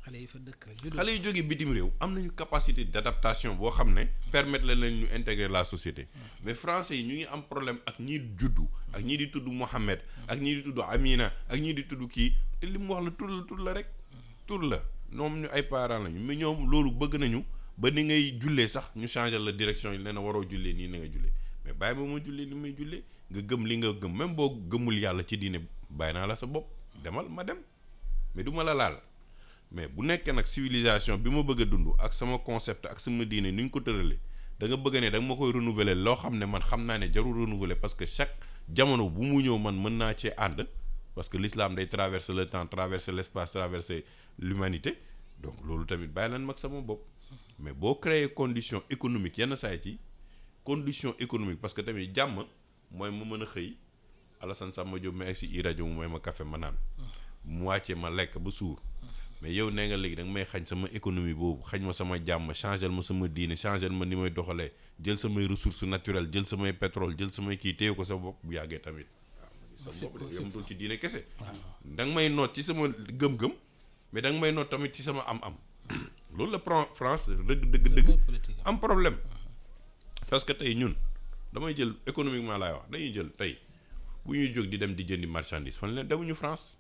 xale yi fa dëkk rek xale yu jóge bitim réew am nañu capacité d'adaptation boo xam ne permettre leen ñu intégrer la société mais français yi ñu ngi am problème ak ñii juddu ak ñii di tudd Mohamed ak ñii di tudd Amina ak ñii di tudd kii te li mu wax la tur la rek tur la ñoom ñu ay parents lañu mais ñoom loolu bëgg nañu ba ni ngay jullee sax ñu changer la direction yi nee na waroo jullee nii na nga jullee mais bàyyi ma jullee ni may jullee nga gëm li nga gëm même boo gëmul yàlla ci diine bàyyi naa la sa bopp demal ma dem mais du ma la laal mais bu nekkee nag civilisation bi ma bëgg a dund ak sama concept ak sama diine ni ñu ko tëralee da nga bëgg ne da nga ma koy renouveler loo xam ne man xam naa ne jarul renouveler parce que chaque jamono bu mu ñëw man mën naa cee ànd parce que l'islam day traverser le temps traverser l'espace traverser l'humanité donc loolu tamit bàyyi leen mag sama bopp mais boo créer condition économique yenn saa yi condition économique parce que tamit jàmm mooy ma mën a xëy Alassane Samba Diop ma egg si rajo mu may ma café ma naan mu wàccee ma lekk ba suur mais yow nee nga léegi da nga may xañ sama économie boobu xañ ma sama jàmm changer ma sama diine changer ma ni may doxalee jël samay ressources naturelles jël samay pétrole jël samay kii téye ko sa bopp bu yàggee tamit sa bopp yamatul ci diine kese da nga may noot ci sama gëm-gëm mais da nga may noot tamit ci sama am-am loolu la France dëgg am problème parce que tey ñun damay jël économiquement laay wax dañuy jël tey bu ñuy jóg di dem di jëndi marchandise fan leen demuñu France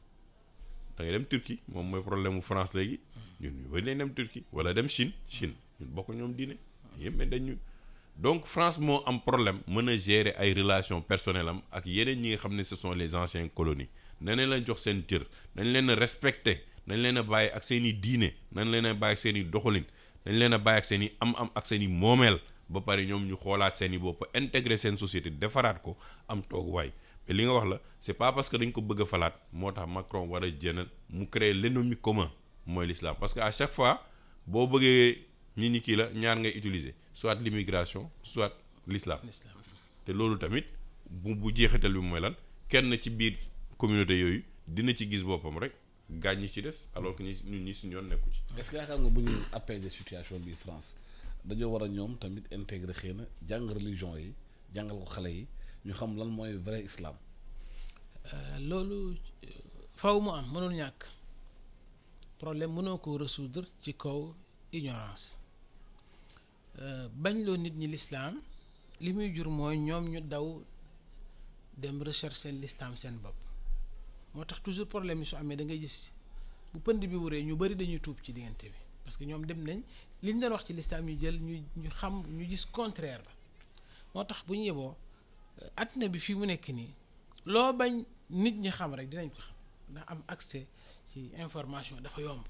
da ngay dem Turquie moom mooy problème mu France léegi ñun ñu bari leen dem Turquie wala dem Chine ñun bokk ñoom diine yëpp mais dañu donc France moo am problème mën a gérer ay relations personnelles am ak yeneen ñi nga xam ne ce sont les anciennes colonies nañ leen jox seen cër nañ leen a respecter nañ leen a bàyyi ak seen i diine nañ leen a bàyyi ak seen i doxalin nañ leen a bàyyi ak seen i am-am ak seen i moomeel ba pare ñoom ñu xoolaat seen i bopp intégrer seen société defaraat ko am tooguwaay mais li nga wax la c'est pas parce que dañ ko bëgg a falaat moo tax Macron war a jënal mu créer l'ennemi commun mooy l'islam parce que à chaque fois boo bëggee ñi kii la ñaar ngay utiliser soit l'immigration soit l'islam te loolu tamit bu jeexital bi mooy lan kenn ci biir communauté yooyu dina ci gis boppam rek gaañ ñi ci des alors que ñi si ñoon nekku ci. est-ce que yaakaar nga bu ñu apaiser situation bi France dañoo war a ñoom tamit intégrer xëy na jàng religion yi jàngal ko xale yi ñu xam lan mooy vrai islam. loolu faw mu am mënul ñàkk problème mënoo ko résoudre ci kaw ignorance bañ loo nit ñi l'islam li muy jur mooy ñoom ñu daw dem rechercher l'islam seen bopp moo tax toujours problème yi su amee da ngay gis bu pënd bi wuree ñu bari dañuy tuub ci diggante bi parce que ñoom dem nañ li ñu doon wax ci l'islam ñu jël ñu xam ñu gis contraire ba moo tax bu ñu yeboo àddina bi fii mu nekk nii loo bañ nit ñi xam rek dinañ ko xam ndax am accès ci information dafa yomb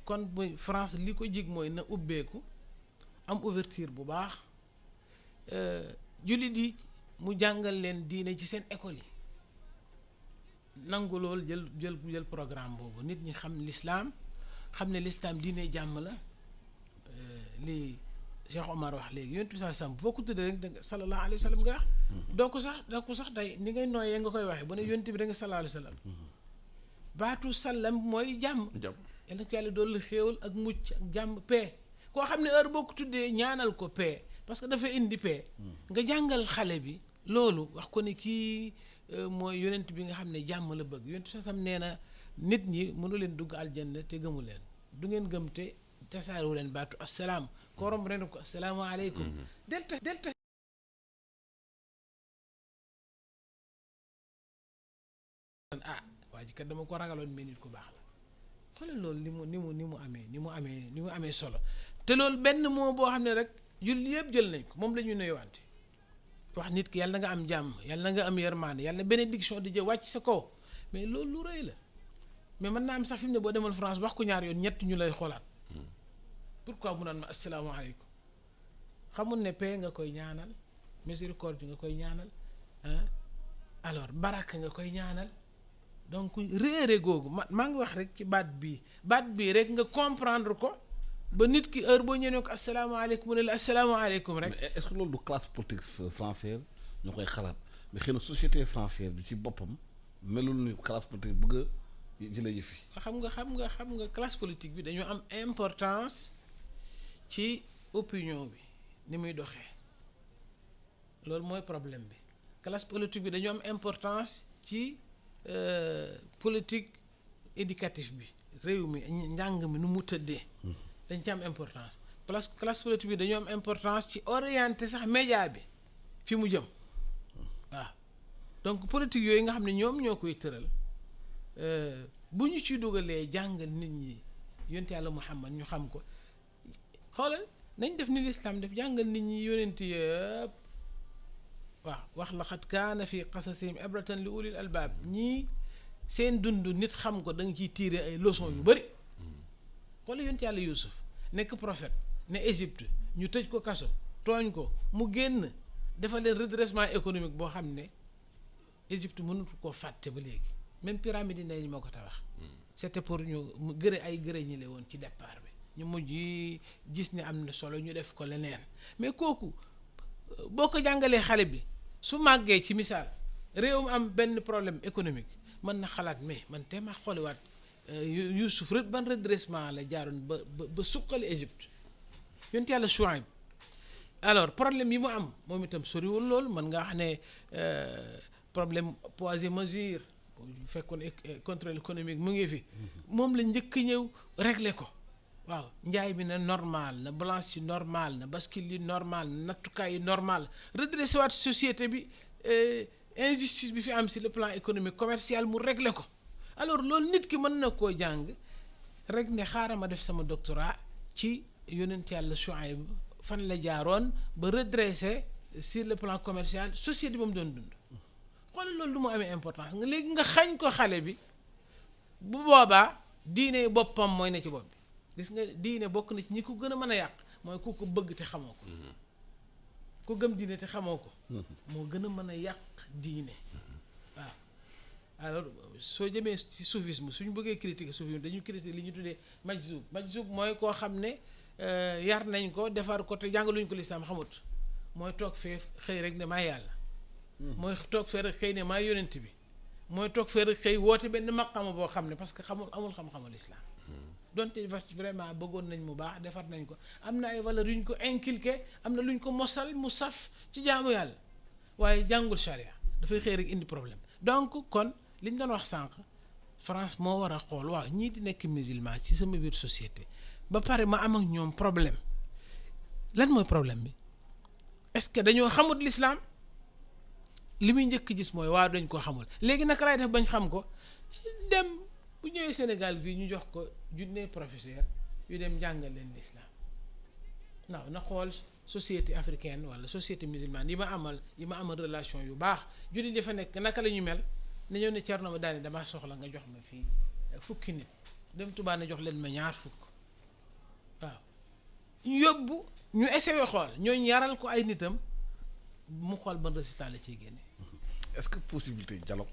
kon bu France li ko jig mooy na ubbeeku am ouverture bu baax jullit yi mu jàngal leen diine ci seen école yi nangu loolu jël programme boobu nit ñi xam l'islam xam ne l'islam diine jàmm la lii Cheikh Omar wax léegi yonent bi sallallahu alayhi wasallam boo ko tuddee rek danga sallallahu alayhi wasallam nga wax doo ko sax day ni ngay nooyee nga koy waxee bu ne yonent bi da nga sallallahu alayhi wasallam baatu sallam mooy jàmm yàlla na ko yàlla doolu xéewal ak mucc ak jàmm paix koo xam ne heure boo ko tuddee ñaanal ko paix parce que dafa indi paix nga jàngal xale bi loolu wax ko ne kii mooy yonent bi nga xam ne jàmm la bëgg yonent bi sam nee na nit ñi mënu leen dugg aljanna te gëmu leen du ngeen gëm te tasaaru leen baatu assalaam koo romb ren ko assalaamu aleykum del tas ah waa ji kat dama ko ragaloon mais nit ku baax la xoolal loolu ni mu amee solo te loolu benn moo boo xam ne rek julli yëpp jël nañ ko moom la ñuy nuyuwante wax nit ki yàlla na nga am jàmm yàlla na nga am yërmande yàlla na bénédiction di jë wàcc sa kaw mais loolu lu rëy la mais mën naa am sax fi mu ne boo demal France wax ko ñaar yoon ñett ñu lay xoolaat pourquoi mu naan ma asalaamaaleykum xamul ne paix nga koy ñaanal miséricorde nga koy ñaanal alors baraka nga koy ñaanal donc réere googu maa ngi wax rek ci baat bii rek nga comprendre ko ba nit ki heure boo ñëwee ko asalaamaaleykum mu ne la asalaamaaleykum rek. mais est-ce que loolu du classe politique française ñoo koy xalaat mais xëy na société française bi ci boppam melul ni classe politique bëgg a jëlee yëf yi. xam nga classe politique bi dañoo am importance ci opinion bi ni muy doxee loolu mooy problème bi classe politique bi dañoo am importance ci politique éducative bi réew mi njàng mi nu mu tëddee. dañ ci am importance classe politique bi dañoo am importance ci orienter sax média bi fi mu jëm waaw donc politique yooyu nga xam ne ñoom ñoo koy tëral bu ñu ci dugalee jàngal nit ñi yonent yàlla Muhammad ñu xam ko xoolal nañ def ni l'islam def jàngal nit ñi yonent yëpp waaw wax laqad kaana fi qasasihim ibratan li ulil albaab ñii seen dund nit xam ko da nga ciy tirer ay leçons yu bari xoolal yonent yàlla Yuusuf nekk prophète ne Égypte ñu tëj ko kaso tooñ ko mu génn dafa leen redressement économique boo xam ne Égypte mënut koo fàtte ba léegi même pyramide yi ñu moo ko tabax c'était pour ñu gërë ñi le woon ci départ bi ñu mujj gis ne am na solo ñu def ko leneen mais kooku boo ko jàngalee xale bi su màggee ci misaal réewum am benn problème économique mën na xalaat mais man te ma xooliwaat Youssouf ban redressement la jaaroon ba suqali Égypte yonent yàlla Chouaib alors problème yi mu am moom itam soriwul loolu mën nga wax ne problème poids et mesure bu fekkoon contrôle économique mu ngi fi moom la njëkk ñëw régler ko waaw njaay bi na normal na balance yi normal na bascule yi normal na nattukaay yi normal redressé waat société bi injustice bi fi am sur le plan économique commercial mu régler ko alors loolu nit ki mën na koo jàng rek ne xaaral ma def sama doctorat ci yonent yàlla Chouaib fan la jaaroon ba redresser sur le plan commercial société ba mu doon dund xoolal loolu lu mu amee importance nga léegi nga xañ ko xale bi bu boobaa diine boppam mooy ne ci bopp bi gis nga diine bokk na ci ñi ko gën a mën a yàq mooy ku ko bëgg te xamoo ko ku gëm diine te xamoo ko moo gën a mën a yàq diine waaw alors soo jëmee ci soufisme suñu bëggee critiquer soufisme dañu critiquer li ñu tuddee majzub mooy koo xam ne yar nañ ko defar ko te jàngaluñ ko lislaam xamut mooy toog fee xëy rek ne maa yàlla mooy toog fee rek xëy ne maa yonent bi mooy toog fee rek xëy woote benn maqama boo xam ne parce que amul xam-xamul lislaam donte vraiment bëggoon nañ mu baax defar nañ ko am na ay valeurs yu ñu ko inculqué am na lu ñu ko mosal mu saf ci jaamu yàlla waaye jàngul charia dafay xëy rek indi problème donc kon li ñu doon wax sànq France moo war a xool waaw ñii di nekk musulman ci sama biir société ba pare ma am ak ñoom problème lan mooy problème bi est-ce que dañoo xamut l'islam li muy njëkk gis mooy waaw dañ ko xamul léegi naka lay def bañ xam ko dem bu ñëwee Sénégal fii ñu jox ko junne professeur yu dem jàngal leen l'islam waaw na xool société africaine wala société musulmane yi ma amal relation yu baax jullit dafa nekk naka la ñu mel ne ñëw ne Thierno ma daane damaa soxla nga jox ma fii fukki nit dem Touba ne jox leen ma ñaar fukk waaw ñu yóbbu ñu essayé xool ñooñu yaral ko ay nitam mu xool ban résultat la ciy génne. est-ce que possibilité dialogue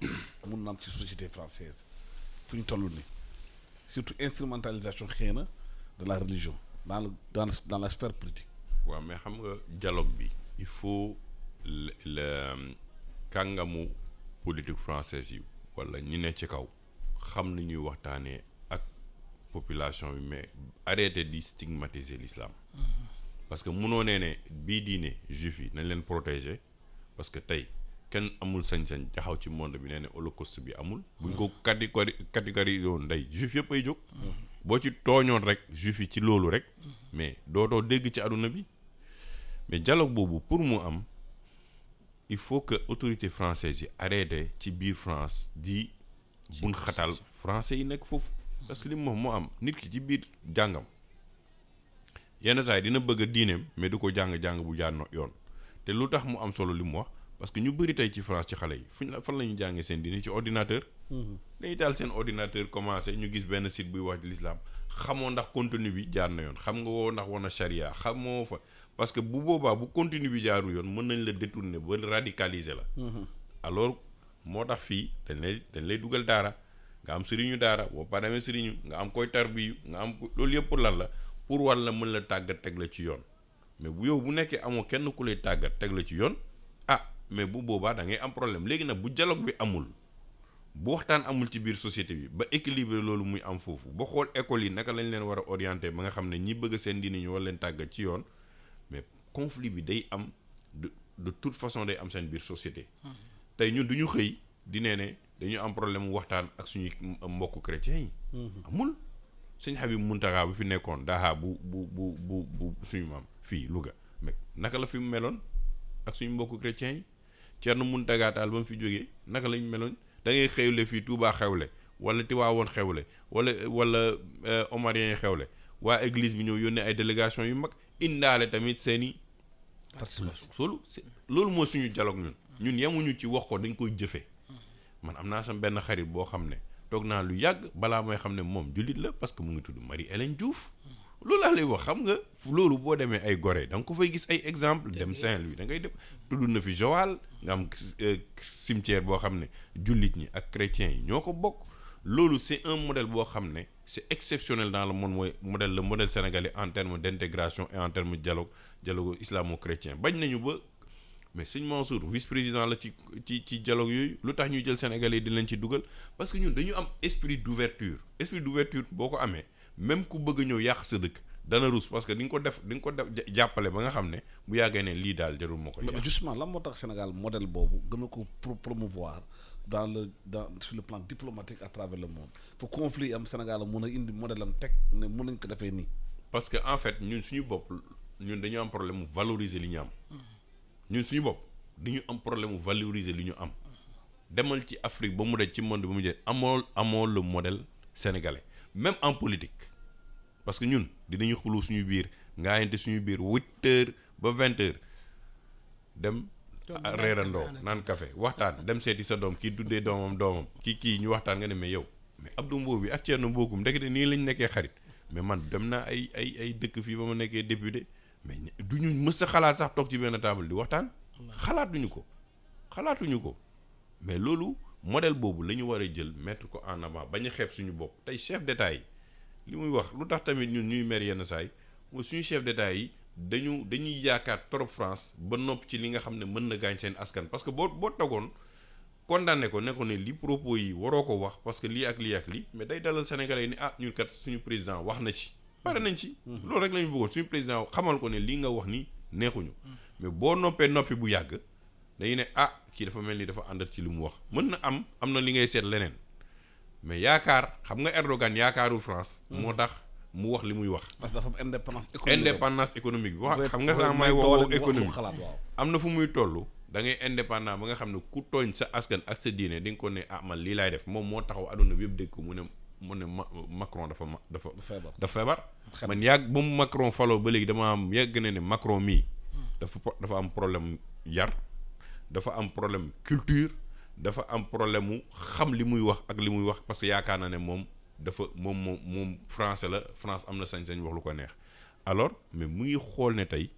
mun na am ci société française fu ñu toll nii surtout instrumentalisation xëy na de la religion dans la sphère politique. waaw mais xam nga dialogue bi il faut le kàngamu politique française yi wala ñi ne ci kaw xam ni ñuy waxtaanee ak population bi mais arrêter di stigmatiser l'islam. parce que munoo nee ne bii diine juif yi nañ leen protéger parce que tey kenn amul sañ-sañ taxaw ci monde bi nee ne holocauste bi amul. buñ ko catégoriser woon ndey juif yëpp ay jóg. boo ci tooñoon rek juif yi ci loolu rek. mais dootoo dégg ci àdduna bi mais dialogue boobu pour mu am il faut que autorité française yi arrêté ci biir France di bun xatal français yi nekk foofu. parce que li moom moo am nit ki ci biir jàngam yenn saa yi dina bëgg a diineem mais du ko jàng bu jaar yoon te lu tax mu am solo li mu wax parce que ñu bëri tey ci France ci xale yi fan la ñu jàngee seen diine ci ordinateur. dañuy daal seen ordinateur commencé ñu gis benn site buy wax ci l'islam xamoo ndax contenu bi jaar na yoon xam nga woo ndax war na charia xamoo fa parce que bu boobaa bu contenu bi jaarul yoon mën nañ la détourner ba radicaliser la. alors moo tax fii dañ lay dugal daara nga am sëriñu daara boo paree sëriñu nga am koy tarbiyu nga am loolu yëpp pour lan la pour war la mën la tàggat teg la ci yoon mais bu yow bu nekkee amoo kenn ku lay tàggat teg la ci yoon mais bu boobaa da ngay am problème léegi nag bu dialogue bi amul bu waxtaan amul ci biir société bi ba équilibre loolu muy am foofu ba xool école yi naka lañ leen war a orienter ba nga xam ne ñi bëgg seen diine ñu war leen tàggat ci yoon mais conflit bi day am de toute façon day am seen biir société. tey ñun du ñu xëy di ne dañu am problème waxtaan ak suñuy mbokku chrétiens yi. amul sëñ Habib Mountakha bu fi nekkoon daaxaa bu suñu maam fii Louga mais naka la fi meloon ak suñu mbokku chrétiens yi. Thierno Mountaga Tall ba mu fi jógee naka lañ meloon da ngay xewle fii Touba xewle wala Tiwaawoon xewle wala Omarien yi xewle waa église bi ñëw yónnee ay délégation yu mag indaale tamit seeni participation loolu moo suñu dialogue ñun yemuñu ci wax ko dañ koy jëfee man am naa sam benn xarit boo xam ne toog naa lu yàgg balaa mooy xam ne moom jullit la parce que mu ngi tudd Marie-Hélène Diouf loolu laa lay wax xam nga loolu boo demee ay Gorée da nga ko fay gis ay exemple dem Saint-Louis da ngay def tudd na fi Joal nga am cimetière boo xam ne jullit ñi ak chrétiens yi ñoo ko bokk loolu c'est un modèle boo xam ne c'est exceptionnel dans le monde mooy le modèle sénégalais en termes d'intégration et en termes de dialogue islamo-chrétien bañ nañu ba mais sëñ Mansour vice-président la ci dialogue yooyu lu tax ñuy jël sénégalais di leen ci dugal parce que ñun dañu am esprit d'ouverture boo ko amee même ku bëgg ñëw yàq sa dëkk dana ruus parce que di nga ko def jàppale ba nga xam ne bu yàggee ne lii daal jarul moo ko yàq. justement lan moo tax Sénégal modèle boobu gën a ko promouvoir sur le plan diplomatique à travers le monde fu conflit am Sénégal mun a indi modèle am teg ne mun nañ ko defee nii. parce que en fait ñun suñu bopp ñun dañu am problème mu valoriser li ñu am ñun suñu bopp dañu am problème mu valoriser li ñu am demal ci Afrique ba mu daj ci monde ba mu daj amoo le modèle sénégalais. même en politique parce que ñun dinañu xulu suñu biir ngaayante suñu biir 8h ba 20h dem reerandoo naan café waxtaan dem seeti sa doom kii tuddee doomam kii ñu waxtaan nga ne mais yow mais Abdou Mbow bi ak Thierno Bocoum ndekete nii lañ nekkee xarit mais man dem naa ay dëkk fii ba ma nekkee député mais du ñu mës a xalaat sax toog ci benn table di waxtaan xalaatuñu ko mais loolu modèle boobu la ñu war a jël mettre ko en avant bañ a xeeb suñu bopp tey chef d'état yi li muy wax lu tax tamit ñun ñuy mer yenn saa yi mooy suñu chef d'état yi dañuy yaakaar trop France ba nopp ci li nga xam ne mën na gaañ seen askan parce que boo togoon condamné ko ne ko ne li propos yi waroo ko wax parce que lii ak lii mais day dalal Sénégalais yi ni ñun kat suñu président wax na ci pare nañ ci loolu rek la ñu bëggoon suñu président xamal ko ne lii nga wax ni neexuñu mais boo noppee noppi bu yàgg dañu ne kii dafa mel ni dafa àndat ci li mu wax mën na am na li ngay seet leneen mais yaakaar xam nga Erdogan yaakaarul France moo tax mu wax li muy wax. parce que dafa am indépendance économique bi wax xam nga sax may woo économie am na fu muy toll da ngay indépendant ba nga xam ne ku tooñ sa askan ak sa diine di nga ko ne man lii laay def moom moo taxaw adduna bi yëpp dégg ko mu ne Macron dafa feebar man yàgg ba mu Macron faloo ba léegi dama am yàgg na ne Macron mii dafa am problème yar dafa am problème culture dafa am problème mu xam li muy wax ak li muy wax parce que yaakaar na ne moom français la France am na sañ-sañ wax lu ko neex alors mais mu ngi xool ne tey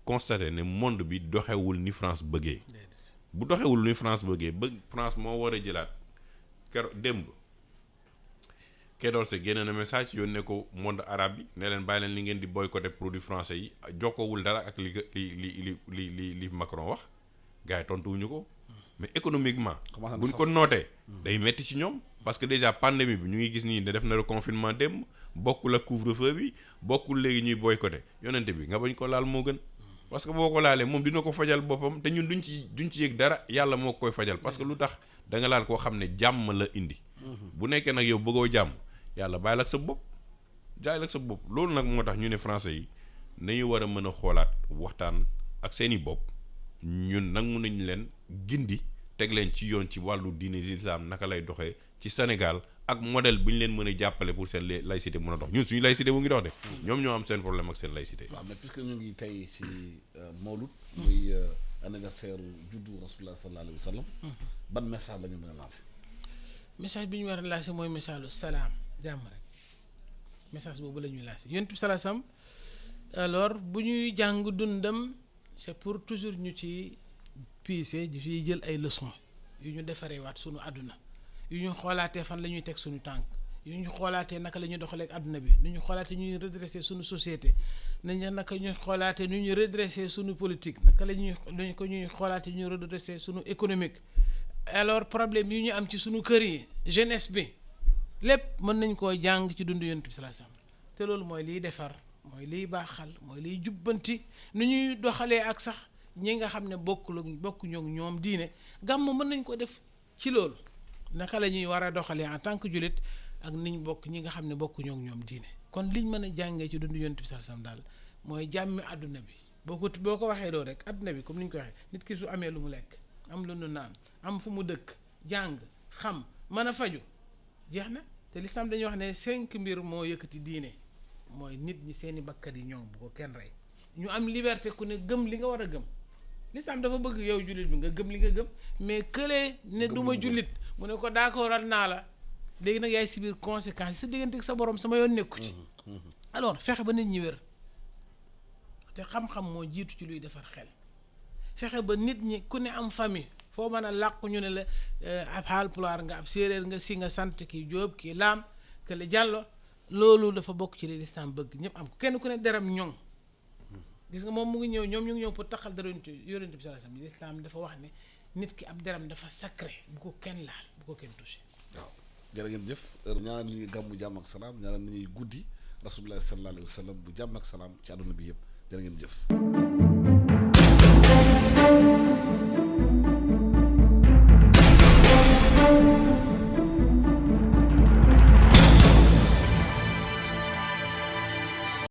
constaté ne monde bi doxewul ni France bëggee bu doxewul ni France bëggee France moo war a jëlaat démb Kédor Sène génne na message yónnee ko monde arabe bi ne leen bàyyi leen li ngeen di boycotter produits français yi jokkowul dara ak li Macron wax gars yi tontuwuñu ko mais économiquement buñ ko nootee day metti ci ñoom parce que déjà pandémie bi ñu ngi gis nii ne def na reconfinement démb bokkul ak couvre-feu bi bokkul léegi ñuy boycotter yonente bi nga bañ ko laal moo gën parce que boo ko laalee moom dina ko fajal boppam te ñun duñ ci yëg dara yàlla moo koy fajal parce que lu tax da nga laal koo xam ne jàmm la indi bu nekkee nag yow bëggoo jàmm yàlla bàyyil ak sa bopp loolu nag moo tax ñu ne français yi nañu war a mën a xoolaat waxtaan ak seeni bopp ñun nangu nañ leen gindi teg leen ci yoon ci wàllu diine l'islam naka lay doxee ci Sénégal ak modèle bu ñu leen mën a jàppale pour seen laïcité mën a dox ñun suñu laïcité mu ngi dox de ñoom ñoo am seen problème ak seen laïcité. waaw mais puisque ñu ngi tey ci Mawlud muy anniversaire juddu Rasulullah sallallahu alayhi wa sallam ban message la ñu mën a lancer. message bi ñu war a lancer mooy message lu salaam jàmm rek message boobu la ñuy lancer yonent bi salaasam alors bu ñuy jàng dundam c'est pour toujours ñu ci piise di fiy jël ay leçons yu ñu defaree waat sunu àdduna yu ñu xoolaatee fan la ñuy teg sunu tànk yu ñu xoolaatee naka la ñuy doxalee ak àdduna bi nu ñu xoolaatee ñuy redresser sunu société nañ naka ñuy xoolaatee nu ñuy redresser sunu politique naka la ñuy xoolaatee ñuy redresser sunu économique alors problème yi ñu am ci sunu kër yi jeunesse bi lépp mën nañ koo jàng ci dund Yonent bi sallallahu alayhi wasallam te loolu mooy liy defar mooy liy baaxal mooy liy jubbanti nu ñuy doxalee ak sax ñi nga xam ne bokkuñu ak ñoom diine gàmm mën nañ ko def ci loolu naka la ñuy war a doxalee en tant que jullit ak niñ bokk ñi nga xam ne bokkuñu ak ñoom diine kon liñ mën a jàngee ci dund Yonent bi sallallahu alayhi wasallam daal mooy jàmmi àdduna bi boo ko waxee loolu rek àdduna bi comme ni ñu ko waxee nit ki su amee lu mu lekk am lu nu naan am fu mu dëkk jàng xam mën a faju jeex na te lislaam dañuy wax ne 5 mbir moo yëkkati diine mooy nit ñi seeni bakkat yi ñoom bu ko kenn rey ñu am liberté ku ne gëm li nga war a gëm lislaam dafa bëgg yow jullit bi nga gëm li nga gëm mais këlee ne du ma jullit mu ne ko d'accordal naa la léegi nag yaay subir conséquences yi sa diggante ak sa borom sama yoon nekku ci alors fexe ba nit ñi wér te xam-xam moo jiitu ci luy defar xel fexe ba nit ñi ku ne am famille foo mën a làqu ñu ne la ab Haalpulaar nga ab séeréer nga si nga sant kii Jóob kii Laam kële Jàllo loolu dafa bokk ci li lislaam bëgg ñëpp am kenn ku ne deram ñoŋ gis nga moom mu ngi ñëw ñoom ñu ngi ñëw pour taxal dara Yonent bi sallallahu alayhi wasallam lislaam dafa wax ne nit ki ab deram dafa sacré bu ko kenn laal bu ko kenn touché. waaw jërë ngeen jëf ñaanal li ñuy gàmmu jàmm ak salaam ñaanal li ñuy guddi Rasulullah sallallahu alayhi wasallam bu jàmm ak salaam ci àdduna bi yëpp jërë ngeen jëf.